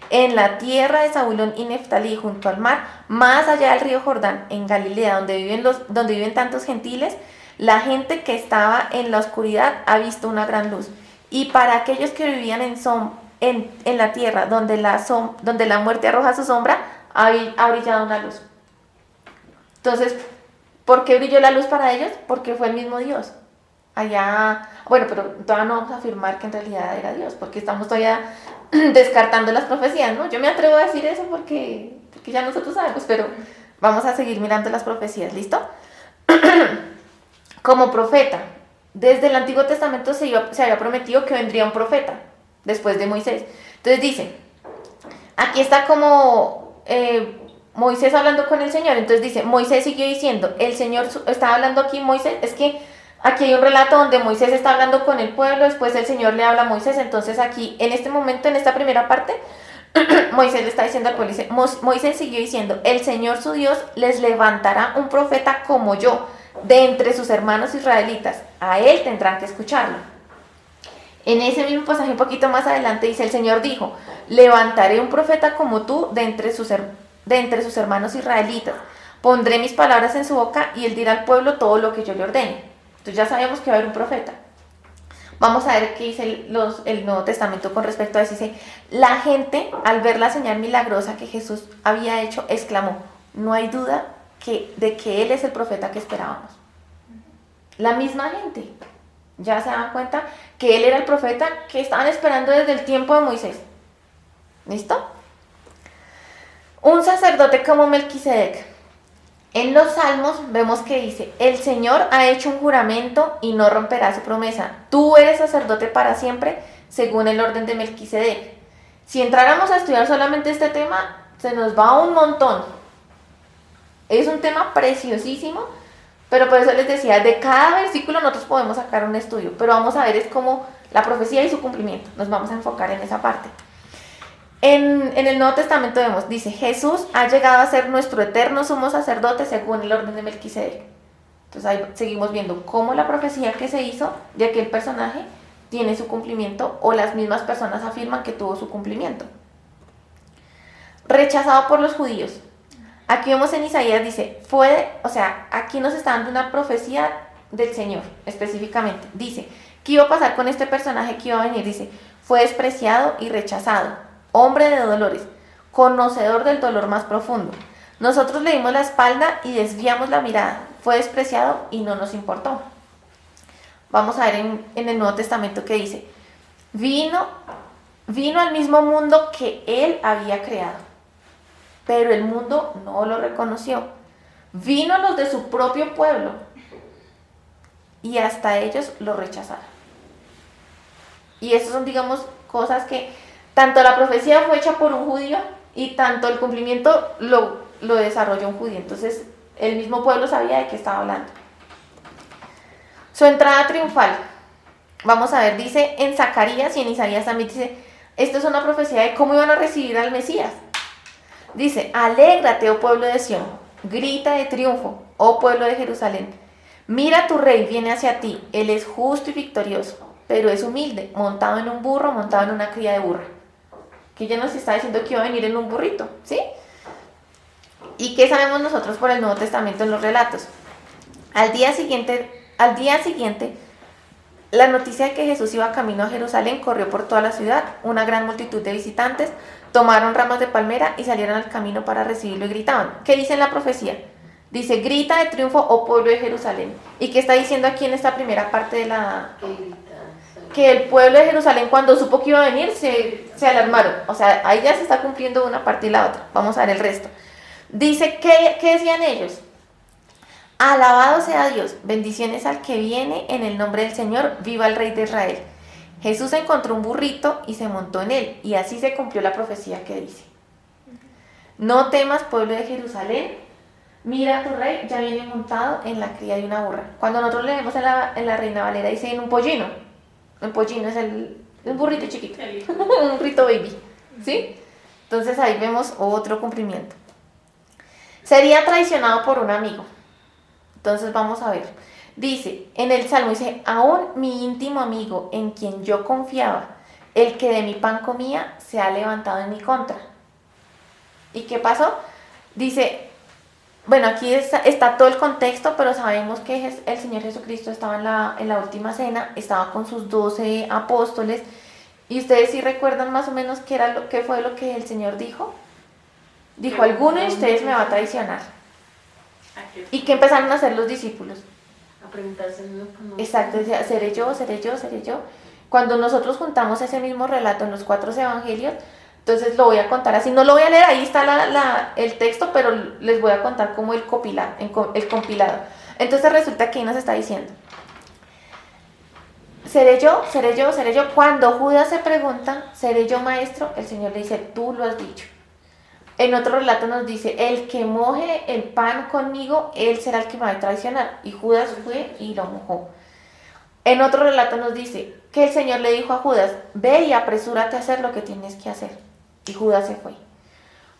en la tierra de Zabulón y Neftalí, junto al mar, más allá del río Jordán, en Galilea, donde viven tantos gentiles, la gente que estaba en la oscuridad ha visto una gran luz. Y para aquellos que vivían en la tierra, donde la muerte arroja su sombra, ha brillado una luz. Entonces, ¿por qué brilló la luz para ellos? Porque fue el mismo Dios. Allá, bueno, pero todavía no vamos a afirmar que en realidad era Dios, porque estamos todavía descartando las profecías, ¿no? Yo me atrevo a decir eso porque ya nosotros sabemos, pero vamos a seguir mirando las profecías, ¿listo? Como profeta, desde el Antiguo Testamento se había prometido que vendría un profeta después de Moisés. Entonces dice, aquí está como Moisés hablando con el Señor. Entonces dice, Moisés siguió diciendo, el Señor estaba hablando aquí Moisés, es que aquí hay un relato donde Moisés está hablando con el pueblo, después el Señor le habla a Moisés. Entonces aquí, en este momento, en esta primera parte, Moisés le está diciendo al pueblo, dice, Moisés siguió diciendo, el Señor su Dios les levantará un profeta como yo, de entre sus hermanos israelitas, a él tendrán que escucharlo. En ese mismo pasaje un poquito más adelante dice, el Señor dijo, levantaré un profeta como tú de entre sus hermanos israelitas, pondré mis palabras en su boca y él dirá al pueblo todo lo que yo le ordene. Entonces ya sabemos que va a haber un profeta. Vamos a ver qué dice el Nuevo Testamento con respecto a eso. Dice, la gente al ver la señal milagrosa que Jesús había hecho, exclamó, no hay duda de que él es el profeta que esperábamos. La misma gente ya se dan cuenta que él era el profeta que estaban esperando desde el tiempo de Moisés. ¿Listo? Un sacerdote como Melquisedec. En los Salmos vemos que dice, el Señor ha hecho un juramento y no romperá su promesa. Tú eres sacerdote para siempre, según el orden de Melquisedec. Si entráramos a estudiar solamente este tema, se nos va un montón. Es un tema preciosísimo, pero por eso les decía, de cada versículo nosotros podemos sacar un estudio, pero vamos a ver es como la profecía y su cumplimiento. Nos vamos a enfocar en esa parte. En el Nuevo Testamento vemos, dice, Jesús ha llegado a ser nuestro eterno sumo sacerdote según el orden de Melquisedec. Entonces ahí seguimos viendo cómo la profecía que se hizo de aquel personaje tiene su cumplimiento, o las mismas personas afirman que tuvo su cumplimiento. Rechazado por los judíos. Aquí vemos en Isaías, dice, aquí nos está dando una profecía del Señor, específicamente. Dice, ¿qué iba a pasar con este personaje que iba a venir? Dice, fue despreciado y rechazado, hombre de dolores, conocedor del dolor más profundo. Nosotros le dimos la espalda y desviamos la mirada. Fue despreciado y no nos importó. Vamos a ver en el Nuevo Testamento que dice, vino al mismo mundo que él había creado, pero el mundo no lo reconoció. Vino a los de su propio pueblo y hasta ellos lo rechazaron. Y esas son, digamos, cosas que tanto la profecía fue hecha por un judío y tanto el cumplimiento lo desarrolló un judío. Entonces el mismo pueblo sabía de qué estaba hablando. Su entrada triunfal. Vamos a ver, dice en Zacarías y en Isaías también dice, esto es una profecía de cómo iban a recibir al Mesías. Dice, alégrate, oh pueblo de Sión, grita de triunfo, oh pueblo de Jerusalén. Mira, tu rey viene hacia ti, él es justo y victorioso, pero es humilde, montado en un burro, montado en una cría de burra. Que ya nos está diciendo que iba a venir en un burrito, ¿sí? ¿Y qué sabemos nosotros por el Nuevo Testamento en los relatos? Al día siguiente, la noticia de que Jesús iba camino a Jerusalén corrió por toda la ciudad. Una gran multitud de visitantes tomaron ramas de palmera y salieron al camino para recibirlo y gritaban. ¿Qué dice en la profecía? Dice, grita de triunfo, oh pueblo de Jerusalén. ¿Y qué está diciendo aquí en esta primera parte de la...? Que el pueblo de Jerusalén, cuando supo que iba a venir, se alarmaron. O sea, ahí ya se está cumpliendo una parte y la otra. Vamos a ver el resto. Dice, ¿qué decían ellos? Alabado sea Dios, bendiciones al que viene en el nombre del Señor, viva el Rey de Israel. Jesús encontró un burrito y se montó en él, y así se cumplió la profecía que dice. No temas, pueblo de Jerusalén, mira, tu rey ya viene montado en la cría de una burra. Cuando nosotros leemos en la Reina Valera, dice en un pollino. Un pollino es un burrito chiquito, un burrito baby, ¿sí? Entonces ahí vemos otro cumplimiento. Sería traicionado por un amigo. Entonces vamos a ver. Dice, en el Salmo dice, aún mi íntimo amigo en quien yo confiaba, el que de mi pan comía se ha levantado en mi contra. ¿Y qué pasó? Dice, bueno, aquí está todo el contexto, pero sabemos que el Señor Jesucristo estaba en la última cena, estaba con sus 12 apóstoles, y ustedes sí recuerdan más o menos qué fue lo que el Señor dijo. Dijo, alguno de ustedes me va a traicionar. ¿Y qué empezaron a hacer los discípulos? A preguntarse uno con otro. Exacto, decía, seré yo, seré yo, seré yo. Cuando nosotros juntamos ese mismo relato en los 4 evangelios, entonces lo voy a contar así, no lo voy a leer, ahí está el texto, pero les voy a contar como el compilado. Entonces resulta que ahí nos está diciendo, seré yo, seré yo, seré yo. Cuando Judas se pregunta, seré yo maestro, el Señor le dice, tú lo has dicho. En otro relato nos dice, el que moje el pan conmigo, él será el que me va a traicionar. Y Judas fue y lo mojó. En otro relato nos dice que el Señor le dijo a Judas, ve y apresúrate a hacer lo que tienes que hacer. Y Judas se fue.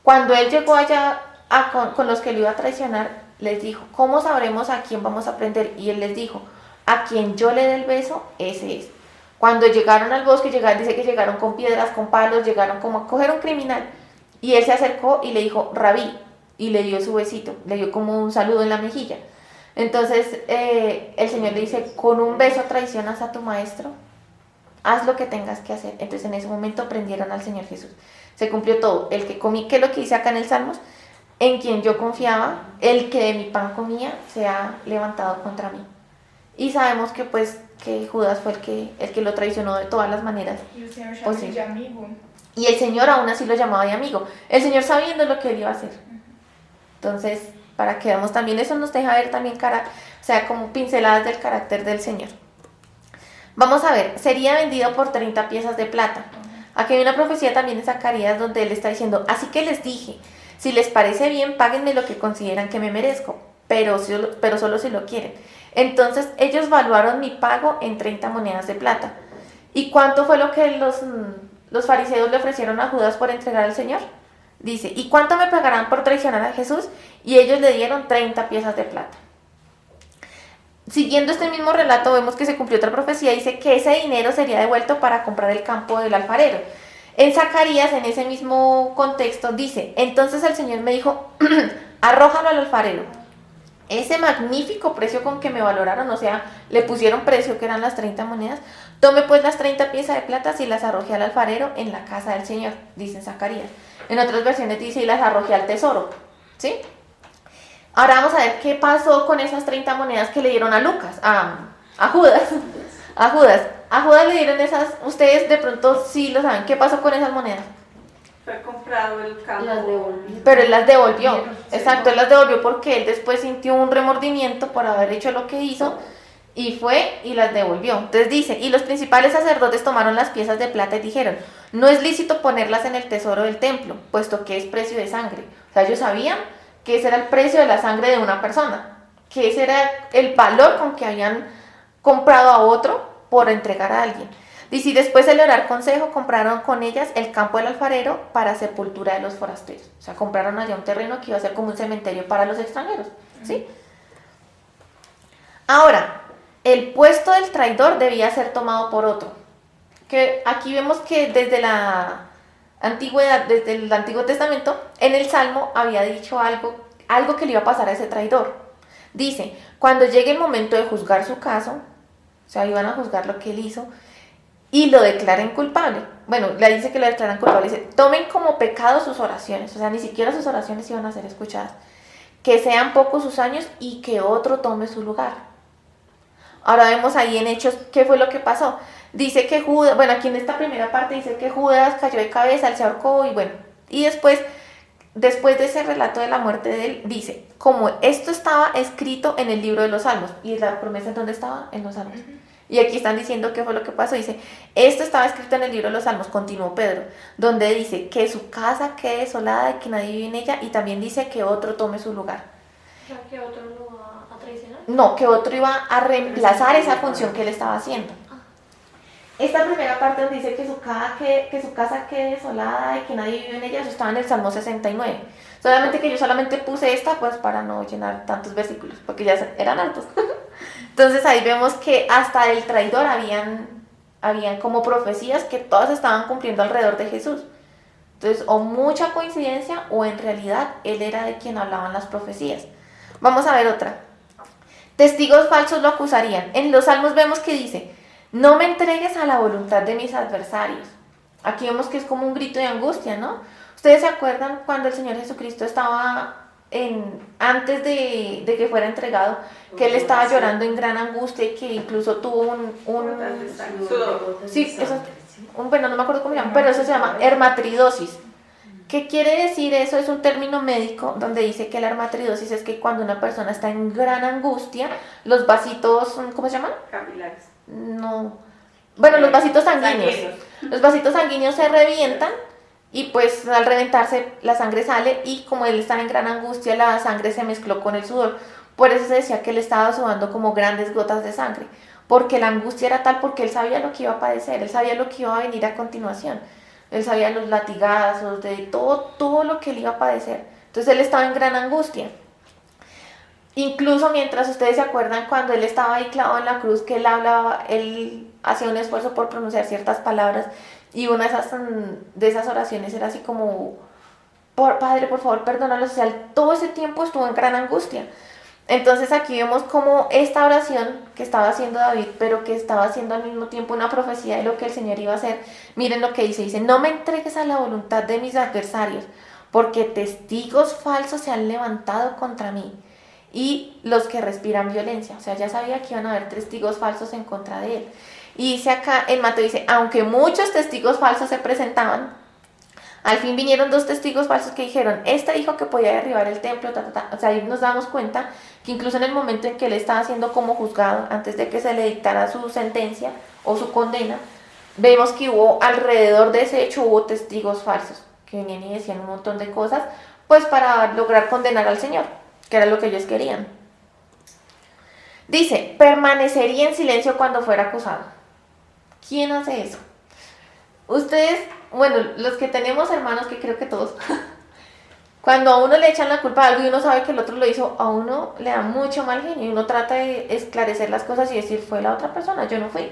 Cuando él llegó allá con los que lo iba a traicionar, les dijo, ¿cómo sabremos a quién vamos a prender? Y él les dijo, a quien yo le dé el beso, ese es. Cuando llegaron al bosque, dice que llegaron con piedras, con palos, llegaron como a coger un criminal. Y él se acercó y le dijo, Rabí, y le dio su besito, le dio como un saludo en la mejilla. Entonces el Señor le dice, con un beso traicionas a tu maestro, haz lo que tengas que hacer. Entonces en ese momento prendieron al Señor Jesús. Se cumplió todo, el que comí, que es lo que dice acá en el Salmos, en quien yo confiaba, el que de mi pan comía, se ha levantado contra mí. Y sabemos que pues que Judas fue el que lo traicionó de todas las maneras. Y el Señor Pues llama sí. de amigo. Y el Señor aún así lo llamaba de amigo. El Señor sabiendo lo que él iba a hacer. Entonces, para que veamos también, eso nos deja ver también como pinceladas del carácter del Señor. Vamos a ver, sería vendido por 30 piezas de plata. Aquí hay una profecía también de Zacarías donde él está diciendo, así que les dije, si les parece bien, páguenme lo que consideran que me merezco, pero solo si lo quieren. Entonces ellos valuaron mi pago en 30 monedas de plata. ¿Y cuánto fue lo que los fariseos le ofrecieron a Judas por entregar al Señor? Dice, ¿y cuánto me pagarán por traicionar a Jesús? Y ellos le dieron 30 piezas de plata. Siguiendo este mismo relato, vemos que se cumplió otra profecía. Dice que ese dinero sería devuelto para comprar el campo del alfarero. En Zacarías, en ese mismo contexto, dice, entonces el Señor me dijo, arrójalo al alfarero. Ese magnífico precio con que me valoraron, o sea, le pusieron precio que eran las 30 monedas, tome pues las 30 piezas de plata y las arrojé al alfarero en la casa del Señor, dice en Zacarías. En otras versiones dice, y las arrojé al tesoro, ¿sí? Ahora vamos a ver qué pasó con esas 30 monedas que le dieron a Judas. A Judas le dieron esas, ustedes de pronto sí lo saben, ¿qué pasó con esas monedas? Fue comprado el campo. Las devolví. Pero él las devolvió, exacto, él las devolvió porque él después sintió un remordimiento por haber hecho lo que hizo y fue y las devolvió. Entonces dice, y los principales sacerdotes tomaron las piezas de plata y dijeron, no es lícito ponerlas en el tesoro del templo, puesto que es precio de sangre. O sea, ellos sabían que ese era el precio de la sangre de una persona, que ese era el valor con que habían comprado a otro por entregar a alguien. Dice, y después de orar consejo, compraron con ellas el campo del alfarero para sepultura de los forasteros. O sea, compraron allá un terreno que iba a ser como un cementerio para los extranjeros, ¿sí? Ahora, el puesto del traidor debía ser tomado por otro. Que aquí vemos que desde la antigüedad, desde el Antiguo Testamento, en el Salmo había dicho algo que le iba a pasar a ese traidor. Dice, cuando llegue el momento de juzgar su caso, o sea, iban a juzgar lo que él hizo, y lo declaren culpable. Bueno, le dice que lo declaran culpable. Dice, tomen como pecado sus oraciones. O sea, ni siquiera sus oraciones iban a ser escuchadas. Que sean pocos sus años y que otro tome su lugar. Ahora vemos ahí en Hechos qué fue lo que pasó. Dice que Judas, bueno, aquí en esta primera parte dice que Judas cayó de cabeza, él se ahorcó y bueno. Y después de ese relato de la muerte de él, dice, como esto estaba escrito en el libro de los Salmos. ¿Y la promesa en dónde estaba? En los Salmos. Y aquí están diciendo qué fue lo que pasó. Dice, esto estaba escrito en el libro de los Salmos, continuó Pedro, donde dice que su casa quede desolada y que nadie vive en ella, y también dice que otro tome su lugar. ¿Que otro lo va a traicionar? No, que otro iba a reemplazar esa función que él estaba haciendo. Esta primera parte donde dice que su casa quede desolada y que nadie vive en ella, eso estaba en el Salmo 69. Solamente que yo solamente puse esta pues para no llenar tantos versículos, porque ya eran altos. Entonces ahí vemos que hasta el traidor habían habían como profecías que todas estaban cumpliendo alrededor de Jesús. Entonces, o mucha coincidencia o en realidad él era de quien hablaban las profecías. Vamos a ver otra. Testigos falsos lo acusarían. En los Salmos vemos que dice, no me entregues a la voluntad de mis adversarios. Aquí vemos que es como un grito de angustia, ¿no? ¿Ustedes se acuerdan cuando el Señor Jesucristo estaba antes de que fuera entregado, que él estaba llorando en gran angustia y que incluso tuvo bueno, no me acuerdo cómo se llama, pero eso se llama hermatridosis. ¿Qué quiere decir eso? Es un término médico donde dice que la hermatridosis es que cuando una persona está en gran angustia, los vasitos, ¿cómo se llaman? Capilares. No. Bueno, los vasitos sanguíneos. Los vasitos sanguíneos se revientan y pues al reventarse la sangre sale y como él estaba en gran angustia, la sangre se mezcló con el sudor. Por eso se decía que él estaba sudando como grandes gotas de sangre. Porque la angustia era tal, porque él sabía lo que iba a padecer, él sabía lo que iba a venir a continuación. Él sabía los latigazos, de todo lo que él iba a padecer. Entonces él estaba en gran angustia. Incluso mientras ustedes se acuerdan cuando él estaba ahí clavado en la cruz, que él hablaba, él hacía un esfuerzo por pronunciar ciertas palabras y una de esas oraciones era así como, Padre, por favor, perdónalos. O sea, todo ese tiempo estuvo en gran angustia. Entonces aquí vemos como esta oración que estaba haciendo David, pero que estaba haciendo al mismo tiempo una profecía de lo que el Señor iba a hacer. Miren lo que dice, no me entregues a la voluntad de mis adversarios, porque testigos falsos se han levantado contra mí y los que respiran violencia. O sea, ya sabía que iban a haber testigos falsos en contra de él. Y dice acá, en Mateo dice, aunque muchos testigos falsos se presentaban, al fin vinieron 2 testigos falsos que dijeron, este dijo que podía derribar el templo, O sea, ahí nos damos cuenta que incluso en el momento en que él estaba siendo como juzgado, antes de que se le dictara su sentencia o su condena, vemos que hubo alrededor de ese hecho, hubo testigos falsos que venían y decían un montón de cosas, pues para lograr condenar al Señor, que era lo que ellos querían. Dice, permanecería en silencio cuando fuera acusado. ¿Quién hace eso? Ustedes, bueno, los que tenemos hermanos, que creo que todos, cuando a uno le echan la culpa de algo y uno sabe que el otro lo hizo, a uno le da mucho mal genio y uno trata de esclarecer las cosas y decir, fue la otra persona, yo no fui.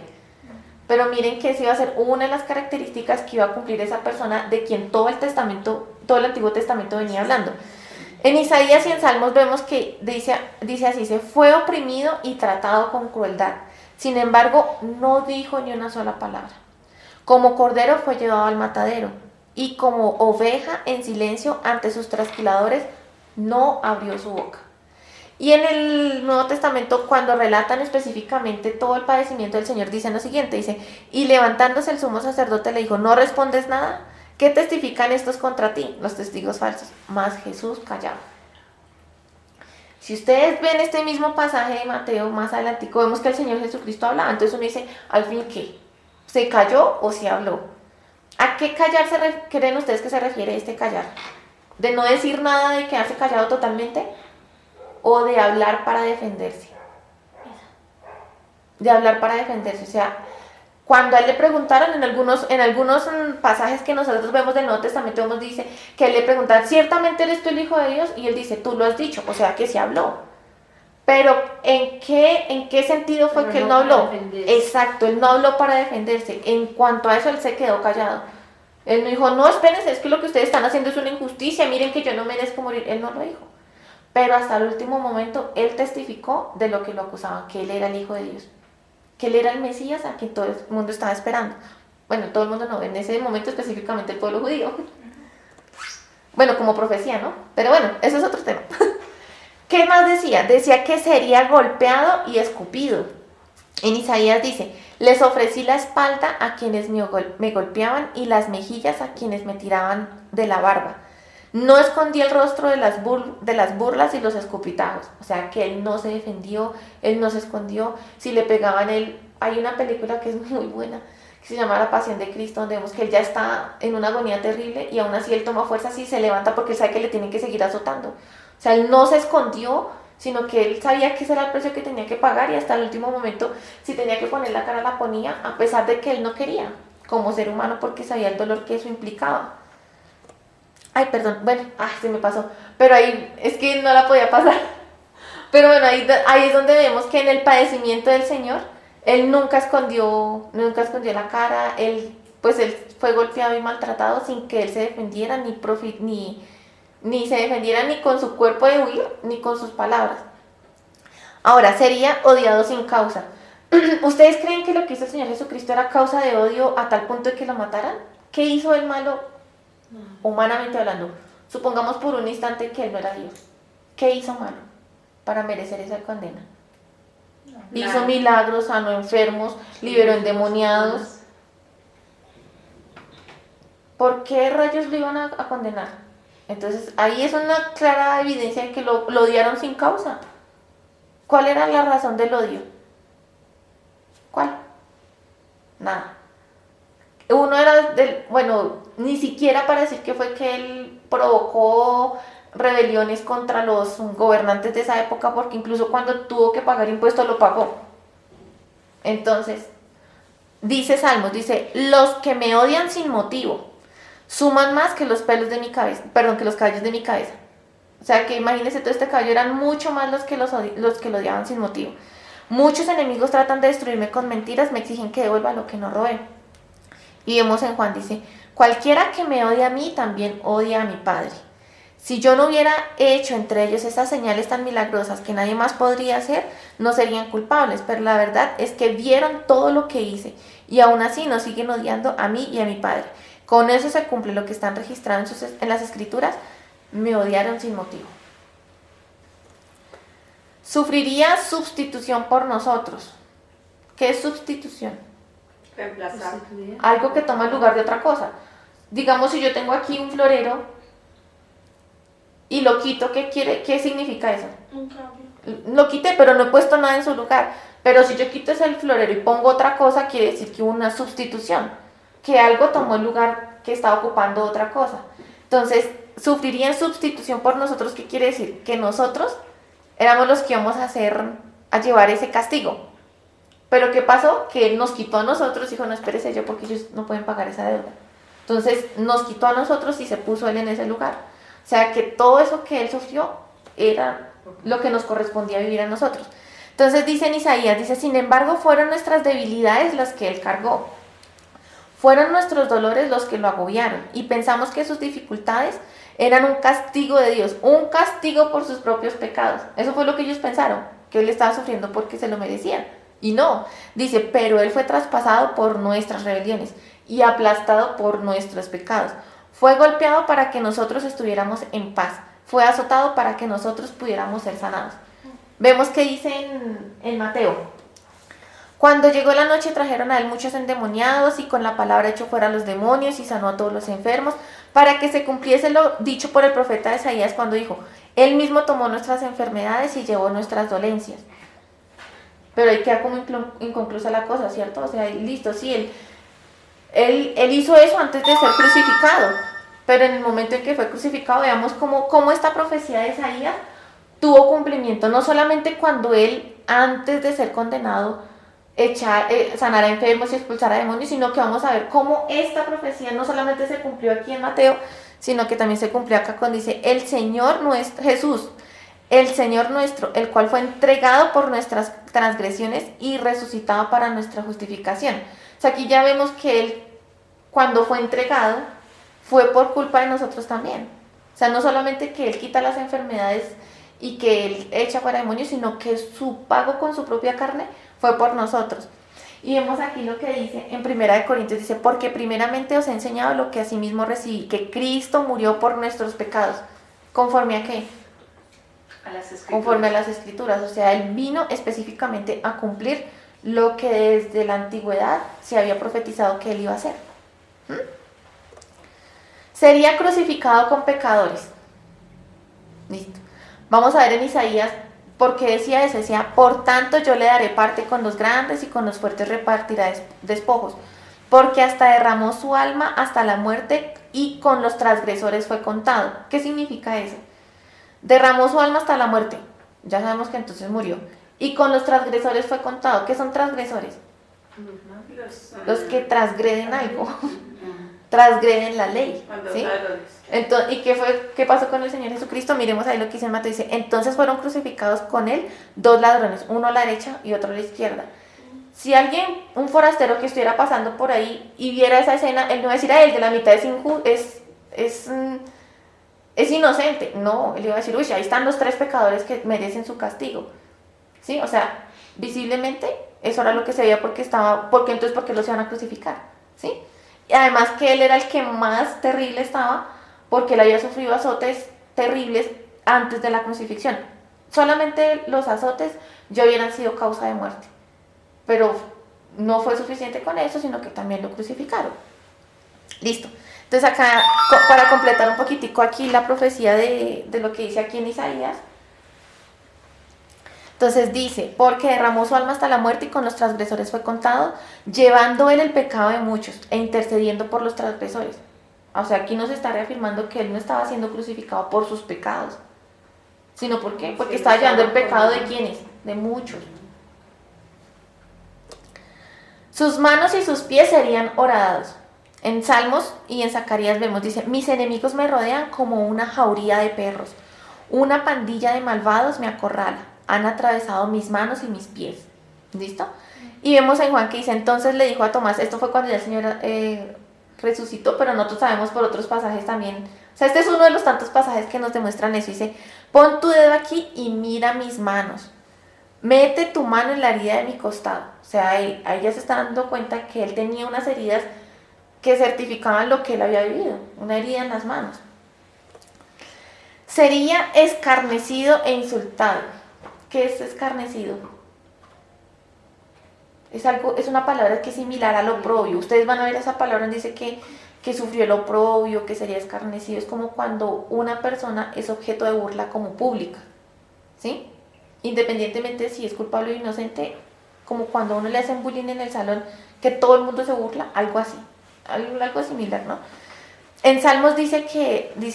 Pero miren que esa iba a ser una de las características que iba a cumplir esa persona de quien todo el Antiguo Testamento venía hablando. En Isaías y en Salmos vemos que dice así, se fue oprimido y tratado con crueldad. Sin embargo, no dijo ni una sola palabra. Como cordero fue llevado al matadero, y como oveja en silencio ante sus trasquiladores, no abrió su boca. Y en el Nuevo Testamento, cuando relatan específicamente todo el padecimiento del Señor, dicen lo siguiente, dice, y levantándose el sumo sacerdote le dijo, ¿no respondes nada? ¿Qué testifican estos contra ti? Los testigos falsos. Mas Jesús callaba. Si ustedes ven este mismo pasaje de Mateo más adelante, vemos que el Señor Jesucristo hablaba. Entonces uno dice, ¿al fin qué? ¿Se calló o se habló? ¿A qué callar creen ustedes que se refiere este callar? ¿De no decir nada, de quedarse callado totalmente? ¿O de hablar para defenderse? De hablar para defenderse. O sea, cuando a él le preguntaron en algunos pasajes que nosotros vemos del Nuevo Testamento, dice que él le preguntaron, ¿ciertamente eres tú el Hijo de Dios? Y él dice, tú lo has dicho. O sea, que se habló. Pero ¿en qué sentido fue que él no habló? Exacto, él no habló para defenderse. En cuanto a eso, él se quedó callado. Él no dijo, no, espérense, es que lo que ustedes están haciendo es una injusticia, miren que yo no merezco morir. Él no lo dijo. Pero hasta el último momento, él testificó de lo que lo acusaban, que él era el Hijo de Dios, que él era el Mesías a quien todo el mundo estaba esperando. Bueno, todo el mundo no, en ese momento específicamente el pueblo judío. Bueno, como profecía, ¿no? Pero bueno, eso es otro tema. ¿Qué más decía? Decía que sería golpeado y escupido. En Isaías dice, les ofrecí la espalda a quienes me golpeaban y las mejillas a quienes me tiraban de la barba. No escondí el rostro de las burlas y los escupitajos. O sea, que él no se defendió, él no se escondió. Si le pegaban él, hay una película que es muy buena, que se llama La Pasión de Cristo, donde vemos que él ya está en una agonía terrible y aún así él toma fuerzas y se levanta porque él sabe que le tienen que seguir azotando. O sea, él no se escondió, sino que él sabía que ese era el precio que tenía que pagar y hasta el último momento, si tenía que poner la cara, la ponía, a pesar de que él no quería, como ser humano, porque sabía el dolor que eso implicaba. Ay, perdón, bueno, se me pasó, pero ahí es que no la podía pasar. Pero bueno, ahí es donde vemos que en el padecimiento del Señor, Él nunca escondió la cara, él fue golpeado y maltratado sin que él se defendiera, ni se defendiera ni con su cuerpo de huir, ni con sus palabras. Ahora, sería odiado sin causa. ¿Ustedes creen que lo que hizo el Señor Jesucristo era causa de odio a tal punto de que lo mataran? ¿Qué hizo el malo, humanamente hablando? Supongamos por un instante que él no era Dios. ¿Qué hizo malo para merecer esa condena? Hizo milagros, sanó enfermos, liberó endemoniados. ¿Por qué rayos lo iban a condenar? Entonces, ahí es una clara evidencia de que lo odiaron sin causa. ¿Cuál era la razón del odio? ¿Cuál? Nada. Uno era ni siquiera para decir que fue que él provocó rebeliones contra los gobernantes de esa época, porque incluso cuando tuvo que pagar impuestos lo pagó. Entonces, dice Salmos, dice, los que me odian sin motivo suman más que los pelos de mi cabeza, que los cabellos de mi cabeza. O sea que imagínense, todo este cabello eran mucho más los que lo odiaban sin motivo. Muchos enemigos tratan de destruirme con mentiras, me exigen que devuelva lo que no robé. Y vemos en Juan, dice, cualquiera que me odia a mí también odia a mi Padre. Si yo no hubiera hecho entre ellos esas señales tan milagrosas que nadie más podría hacer, no serían culpables, pero la verdad es que vieron todo lo que hice y aún así nos siguen odiando a mí y a mi Padre. Con eso se cumple lo que están registrados en las Escrituras, me odiaron sin motivo. Sufriría sustitución por nosotros. ¿Qué es sustitución? Reemplazar. Algo que toma el lugar de otra cosa. Digamos, si yo tengo aquí un florero y lo quito, ¿qué significa eso? Un cambio. Lo quité, pero no he puesto nada en su lugar. Pero si yo quito ese florero y pongo otra cosa, quiere decir que hubo una sustitución, que algo tomó el lugar que estaba ocupando otra cosa. Entonces, sufriría en sustitución por nosotros, ¿qué quiere decir? Que nosotros éramos los que íbamos a llevar ese castigo. Pero ¿qué pasó? Que Él nos quitó a nosotros, dijo, no, espérese yo porque ellos no pueden pagar esa deuda. Entonces, nos quitó a nosotros y se puso Él en ese lugar. O sea, que todo eso que Él sufrió era lo que nos correspondía vivir a nosotros. Entonces dice en Isaías, dice, sin embargo, fueron nuestras debilidades las que Él cargó. Fueron nuestros dolores los que lo agobiaron. Y pensamos que sus dificultades eran un castigo de Dios, un castigo por sus propios pecados. Eso fue lo que ellos pensaron, que Él estaba sufriendo porque se lo merecía. Y no, dice, pero Él fue traspasado por nuestras rebeliones y aplastado por nuestros pecados. Fue golpeado para que nosotros estuviéramos en paz. Fue azotado para que nosotros pudiéramos ser sanados. Vemos que dice en Mateo, cuando llegó la noche trajeron a Él muchos endemoniados y con la palabra echó fuera a los demonios y sanó a todos los enfermos, para que se cumpliese lo dicho por el profeta Isaías cuando dijo, Él mismo tomó nuestras enfermedades y llevó nuestras dolencias. Pero ahí queda como inconclusa la cosa, ¿cierto? O sea, listo, sí, él hizo eso antes de ser crucificado, pero en el momento en que fue crucificado, veamos cómo esta profecía de Isaías tuvo cumplimiento, no solamente cuando Él, antes de ser condenado, sanar a enfermos y expulsar a demonios, sino que vamos a ver cómo esta profecía no solamente se cumplió aquí en Mateo, sino que también se cumplió acá cuando dice, el Señor nuestro, Jesús, el Señor nuestro, el cual fue entregado por nuestras transgresiones y resucitado para nuestra justificación. O sea, aquí ya vemos que Él, cuando fue entregado, fue por culpa de nosotros también. O sea, no solamente que Él quita las enfermedades y que Él echa fuera demonios, sino que su pago con su propia carne fue por nosotros. Y vemos aquí lo que dice en 1 Corintios, dice, porque primeramente os he enseñado lo que asimismo recibí, que Cristo murió por nuestros pecados. ¿Conforme a qué? A las Escrituras. Conforme a las Escrituras. O sea, Él vino específicamente a cumplir lo que desde la antigüedad se había profetizado que Él iba a hacer. Sería crucificado con pecadores. Listo. Vamos a ver en Isaías por qué decía eso. Decía, por tanto yo le daré parte con los grandes y con los fuertes repartirá despojos, porque hasta derramó su alma hasta la muerte y con los transgresores fue contado. ¿Qué significa eso? Derramó su alma hasta la muerte. Ya sabemos que entonces murió. Y con los transgresores fue contado. ¿Qué son transgresores? Los que transgreden algo. Transgreden la ley. ¿Sí? Entonces, ¿y qué pasó con el Señor Jesucristo? Miremos ahí lo que dice en Mateo. Dice, entonces fueron crucificados con Él 2 ladrones, uno a la derecha y otro a la izquierda. Si alguien, un forastero que estuviera pasando por ahí y viera esa escena, él no va a decir a él de la mitad es inocente. No, él iba a decir, uy, ahí están los 3 pecadores que merecen su castigo. ¿Sí? O sea, visiblemente eso era lo que se veía porque entonces ¿por qué los iban a crucificar? ¿Sí? Y además que él era el que más terrible estaba porque él había sufrido azotes terribles antes de la crucifixión. Solamente los azotes ya hubieran sido causa de muerte. Pero no fue suficiente con eso, sino que también lo crucificaron. Listo. Entonces acá, para completar un poquitico aquí la profecía de lo que dice aquí en Isaías. Entonces dice, porque derramó su alma hasta la muerte y con los transgresores fue contado, llevando él el pecado de muchos e intercediendo por los transgresores. O sea, aquí nos está reafirmando que él no estaba siendo crucificado por sus pecados, sino ¿por qué? Porque estaba llevando el pecado de ¿quiénes? De muchos. Sus manos y sus pies serían horadados. En Salmos y en Zacarías vemos, dice, mis enemigos me rodean como una jauría de perros, una pandilla de malvados me acorrala, han atravesado mis manos y mis pies. ¿Listo? Y vemos en Juan que dice, entonces le dijo a Tomás, esto fue cuando ya el Señor resucitó, pero nosotros sabemos por otros pasajes también, o sea, este es uno de los tantos pasajes que nos demuestran eso, dice, pon tu dedo aquí y mira mis manos, mete tu mano en la herida de mi costado. O sea, ahí ya se está dando cuenta que él tenía unas heridas que certificaban lo que él había vivido, una herida en las manos. Sería escarnecido e insultado. ¿Qué es escarnecido? Es una palabra que es similar al oprobio. Ustedes van a ver esa palabra donde dice que sufrió el oprobio, que sería escarnecido. Es como cuando una persona es objeto de burla como pública, ¿sí? Independientemente de si es culpable o inocente, como cuando a uno le hacen bullying en el salón, que todo el mundo se burla, algo así, algo similar, ¿no? En Salmos dice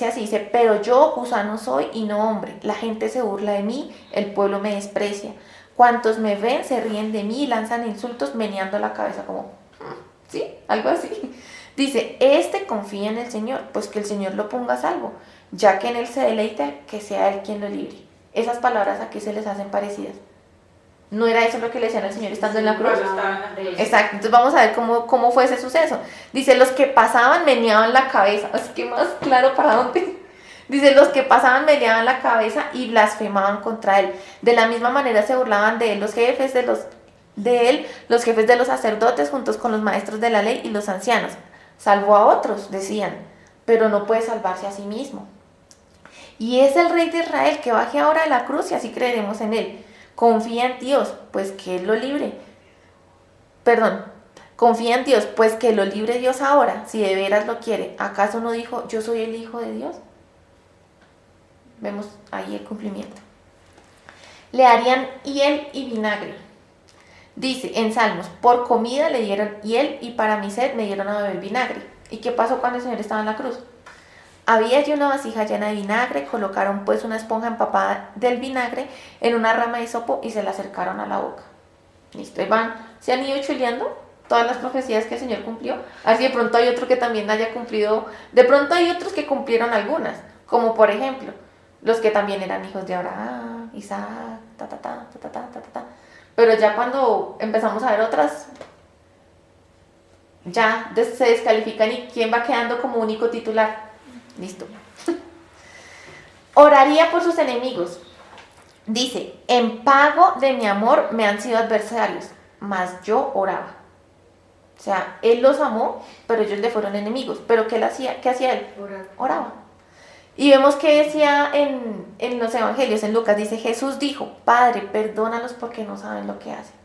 así, dice, pero yo gusano soy y no hombre, la gente se burla de mí, el pueblo me desprecia, cuantos me ven se ríen de mí y lanzan insultos meneando la cabeza como, ¿sí? Algo así. Dice, confía en el Señor, pues que el Señor lo ponga a salvo, ya que en él se deleita, que sea él quien lo libre. Esas palabras aquí se les hacen parecidas. ¿No era eso lo que le decían al Señor estando en la cruz? Exacto, entonces vamos a ver cómo fue ese suceso. Dice, los que pasaban meneaban la cabeza. Así que más claro para dónde. Dice, los que pasaban meneaban la cabeza y blasfemaban contra él. De la misma manera se burlaban de él los jefes los jefes de los sacerdotes juntos con los maestros de la ley y los ancianos. Salvó a otros, decían, pero no puede salvarse a sí mismo. Y es el Rey de Israel que baje ahora a la cruz y así creeremos en él. Confía en Dios, pues que él lo libre. Confía en Dios, pues que lo libre Dios ahora, si de veras lo quiere. ¿Acaso no dijo, yo soy el Hijo de Dios? Vemos ahí el cumplimiento. Le harían hiel y vinagre. Dice en Salmos, por comida le dieron hiel y para mi sed me dieron a beber vinagre. ¿Y qué pasó cuando el Señor estaba en la cruz? Había allí una vasija llena de vinagre, colocaron pues una esponja empapada del vinagre en una rama de hisopo y se la acercaron a la boca. Listo, se han ido chuleando todas las profecías que el Señor cumplió. Así de pronto hay otro que también haya cumplido, de pronto hay otros que cumplieron algunas, como por ejemplo, los que también eran hijos de Abraham, Isaac, Pero ya cuando empezamos a ver otras, ya se descalifican y quién va quedando como único titular. Listo. Oraría por sus enemigos. Dice, en pago de mi amor me han sido adversarios, mas yo oraba. O sea, él los amó, pero ellos le fueron enemigos. ¿Pero qué hacía? ¿Qué hacía él? Oraba. Y vemos que decía en los evangelios, en Lucas, dice, Jesús dijo, Padre, perdónalos porque no saben lo que hacen.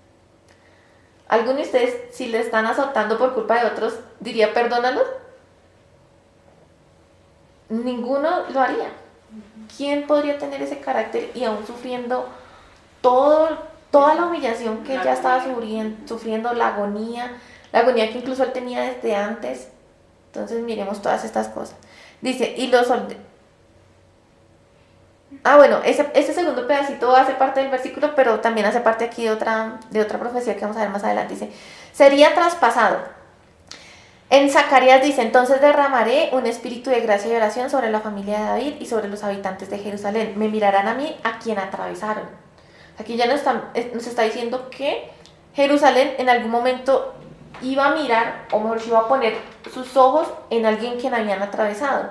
¿Alguno de ustedes, si le están azotando por culpa de otros, diría perdónalos? Ninguno lo haría. ¿Quién podría tener ese carácter y aún sufriendo toda la humillación que ya estaba sufriendo, la agonía que incluso él tenía desde antes? Entonces miremos todas estas cosas. Dice, y los soldados... bueno, ese segundo pedacito hace parte del versículo, pero también hace parte aquí de otra profecía que vamos a ver más adelante. Dice, sería traspasado. En Zacarías dice, entonces derramaré un espíritu de gracia y oración sobre la familia de David y sobre los habitantes de Jerusalén. Me mirarán a mí, a quien atravesaron. Aquí ya nos está diciendo que Jerusalén en algún momento iba a mirar, o mejor, iba a poner sus ojos en alguien quien habían atravesado.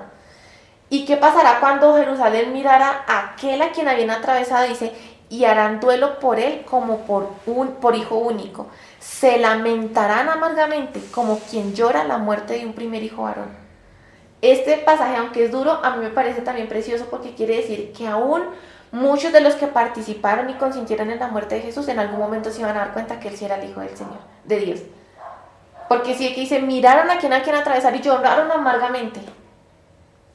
¿Y qué pasará cuando Jerusalén mirara a aquel a quien habían atravesado? Dice, y harán duelo por él como por hijo único. Se lamentarán amargamente como quien llora la muerte de un primer hijo varón. Este pasaje, aunque es duro, a mí me parece también precioso porque quiere decir que aún muchos de los que participaron y consintieron en la muerte de Jesús en algún momento se iban a dar cuenta que él sí era el Hijo del Señor, de Dios. Porque sí que dice, miraron a quien atravesar y lloraron amargamente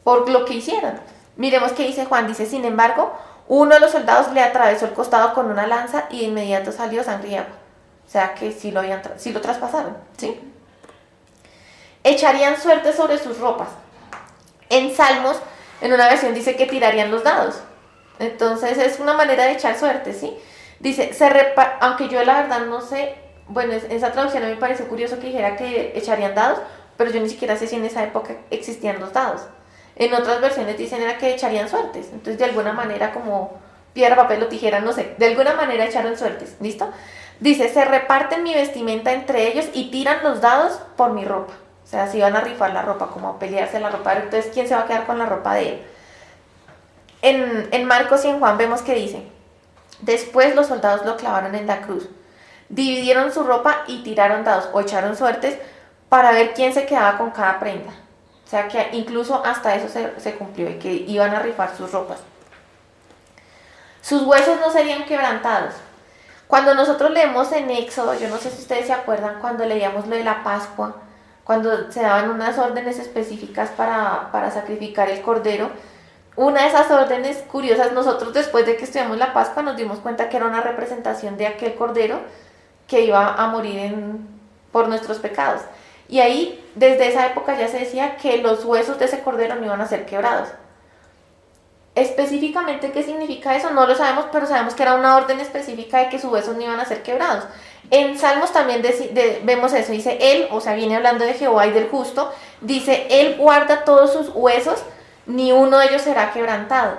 por lo que hicieron. Miremos qué dice Juan, dice, sin embargo, uno de los soldados le atravesó el costado con una lanza y de inmediato salió sangre y agua. O sea que sí lo traspasaron, ¿sí? Echarían suerte sobre sus ropas. En Salmos, en una versión dice que tirarían los dados. Entonces es una manera de echar suerte, ¿sí? Dice, aunque yo la verdad no sé, bueno, en esa traducción a mí me pareció curioso que dijera que echarían dados, pero yo ni siquiera sé si en esa época existían los dados. En otras versiones dicen era que echarían suertes. Entonces de alguna manera como piedra, papel o tijera, no sé, de alguna manera echaron suertes, ¿listo? Dice, se reparten mi vestimenta entre ellos y tiran los dados por mi ropa. O sea, se iban a rifar la ropa, como a pelearse la ropa. Entonces, ¿quién se va a quedar con la ropa de él? En Marcos y en Juan vemos que dice, después los soldados lo clavaron en la cruz, dividieron su ropa y tiraron dados o echaron suertes para ver quién se quedaba con cada prenda. O sea que incluso hasta eso se cumplió y que iban a rifar sus ropas. Sus huesos no serían quebrantados. Cuando nosotros leemos en Éxodo, yo no sé si ustedes se acuerdan cuando leíamos lo de la Pascua, cuando se daban unas órdenes específicas para sacrificar el cordero. Una de esas órdenes curiosas, nosotros después de que estudiamos la Pascua nos dimos cuenta que era una representación de aquel cordero que iba a morir por nuestros pecados. Y ahí, desde esa época ya se decía que los huesos de ese cordero no iban a ser quebrados. Específicamente qué significa eso no lo sabemos, pero sabemos que era una orden específica de que sus huesos no iban a ser quebrados. En Salmos también vemos eso, dice él, o sea, viene hablando de Jehová y del justo, dice, él guarda todos sus huesos, ni uno de ellos será quebrantado.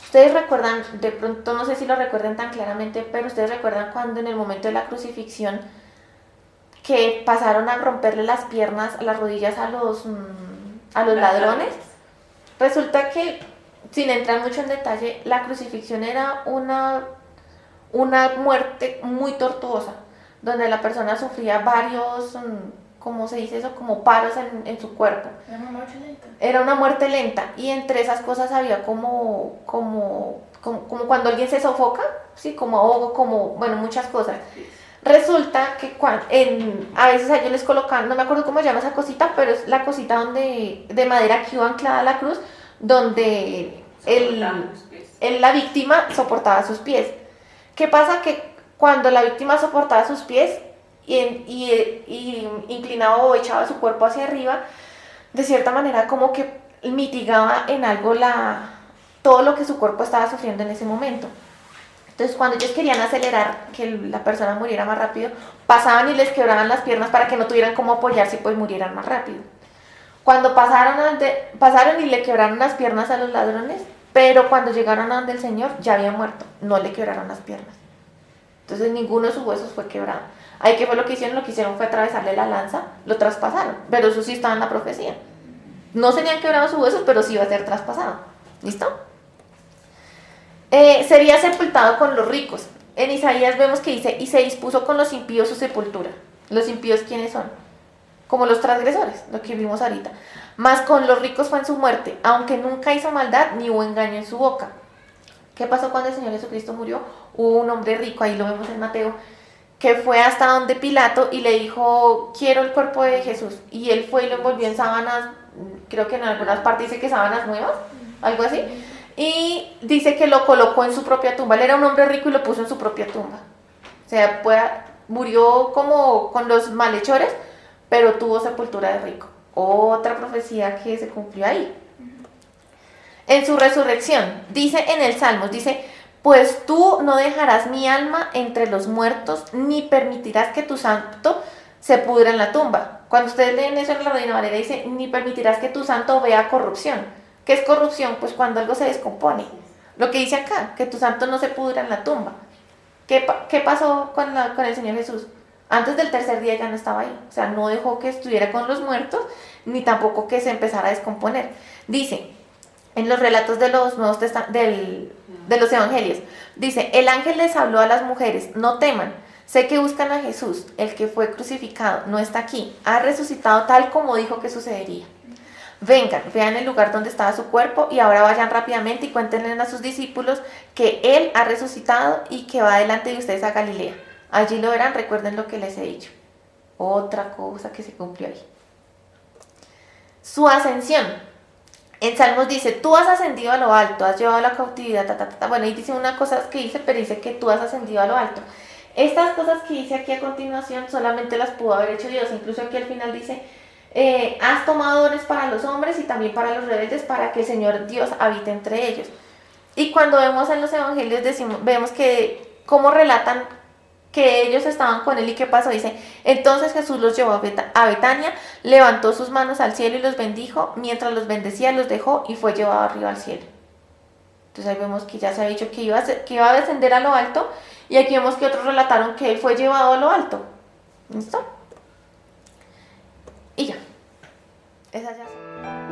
Ustedes recuerdan, de pronto no sé si lo recuerdan tan claramente, pero ustedes recuerdan cuando en el momento de la crucifixión que pasaron a romperle las piernas, las rodillas a los ladrones. Resulta que, sin entrar mucho en detalle, la crucifixión era una muerte muy tortuosa, donde la persona sufría varios, ¿cómo se dice eso? Como paros en su cuerpo. Era una muerte lenta. Era una muerte lenta, y entre esas cosas había como cuando alguien se sofoca, ¿sí? Como ahogo, bueno, muchas cosas. Resulta que a veces a ellos les colocan, no me acuerdo cómo se llama esa cosita, pero es la cosita de madera que iba anclada a la cruz, donde la víctima soportaba sus pies. ¿Qué pasa? Que cuando la víctima soportaba sus pies y inclinaba o echaba su cuerpo hacia arriba, de cierta manera como que mitigaba en algo todo lo que su cuerpo estaba sufriendo en ese momento. Entonces, cuando ellos querían acelerar que la persona muriera más rápido, pasaban y les quebraban las piernas para que no tuvieran cómo apoyarse y pues murieran más rápido. Cuando pasaron y le quebraron las piernas a los ladrones, pero cuando llegaron a donde el Señor ya había muerto, no le quebraron las piernas. Entonces, ninguno de sus huesos fue quebrado. Ahí, ¿qué fue lo que hicieron? Lo que hicieron fue atravesarle la lanza, lo traspasaron, pero eso sí estaba en la profecía. No serían quebrados sus huesos, pero sí iba a ser traspasado. ¿Listo? Sería sepultado con los ricos. En Isaías vemos que dice, y se dispuso con los impíos su sepultura. ¿Los impíos quiénes son? Como los transgresores, lo que vimos ahorita. Mas con los ricos fue en su muerte, aunque nunca hizo maldad ni hubo engaño en su boca. ¿Qué pasó cuando el Señor Jesucristo murió? Hubo un hombre rico, ahí lo vemos en Mateo, que fue hasta donde Pilato y le dijo, quiero el cuerpo de Jesús. Y él fue y lo envolvió en sábanas, creo que en algunas partes dice que sábanas nuevas, algo así. Y dice que lo colocó en su propia tumba. Él era un hombre rico y lo puso en su propia tumba. O sea, murió como con los malhechores, pero tuvo sepultura de rico. Otra profecía que se cumplió ahí. En su resurrección, dice en el Salmos, dice, pues tú no dejarás mi alma entre los muertos, ni permitirás que tu santo se pudra en la tumba. Cuando ustedes leen eso en la Reina Valera, dice, ni permitirás que tu santo vea corrupción. ¿Qué es corrupción? Pues cuando algo se descompone. Lo que dice acá, que tu santo no se pudra en la tumba. ¿Qué pasó con el Señor Jesús? Antes del tercer día ya no estaba ahí. O sea, no dejó que estuviera con los muertos, ni tampoco que se empezara a descomponer. Dice, en los relatos de los de los evangelios, dice, el ángel les habló a las mujeres, no teman, sé que buscan a Jesús, el que fue crucificado, no está aquí, ha resucitado tal como dijo que sucedería. Vengan, vean el lugar donde estaba su cuerpo y ahora vayan rápidamente y cuéntenle a sus discípulos que Él ha resucitado y que va delante de ustedes a Galilea. Allí lo verán, recuerden lo que les he dicho. Otra cosa que se cumplió ahí. Su ascensión. En Salmos dice, tú has ascendido a lo alto, has llevado la cautividad, Bueno, y dice una cosa que dice, pero dice que tú has ascendido a lo alto. Estas cosas que dice aquí a continuación solamente las pudo haber hecho Dios. Incluso aquí al final dice, has tomado dones para los hombres y también para los rebeldes para que el Señor Dios habite entre ellos. Y cuando vemos en los evangelios vemos que cómo relatan que ellos estaban con él y qué pasó. Dice, entonces Jesús los llevó a Betania, levantó sus manos al cielo y los bendijo, mientras los bendecía los dejó y fue llevado arriba al cielo. Entonces ahí vemos que ya se ha dicho que iba a descender a lo alto, y aquí vemos que otros relataron que él fue llevado a lo alto. ¿Listo? Y ya. Esa ya.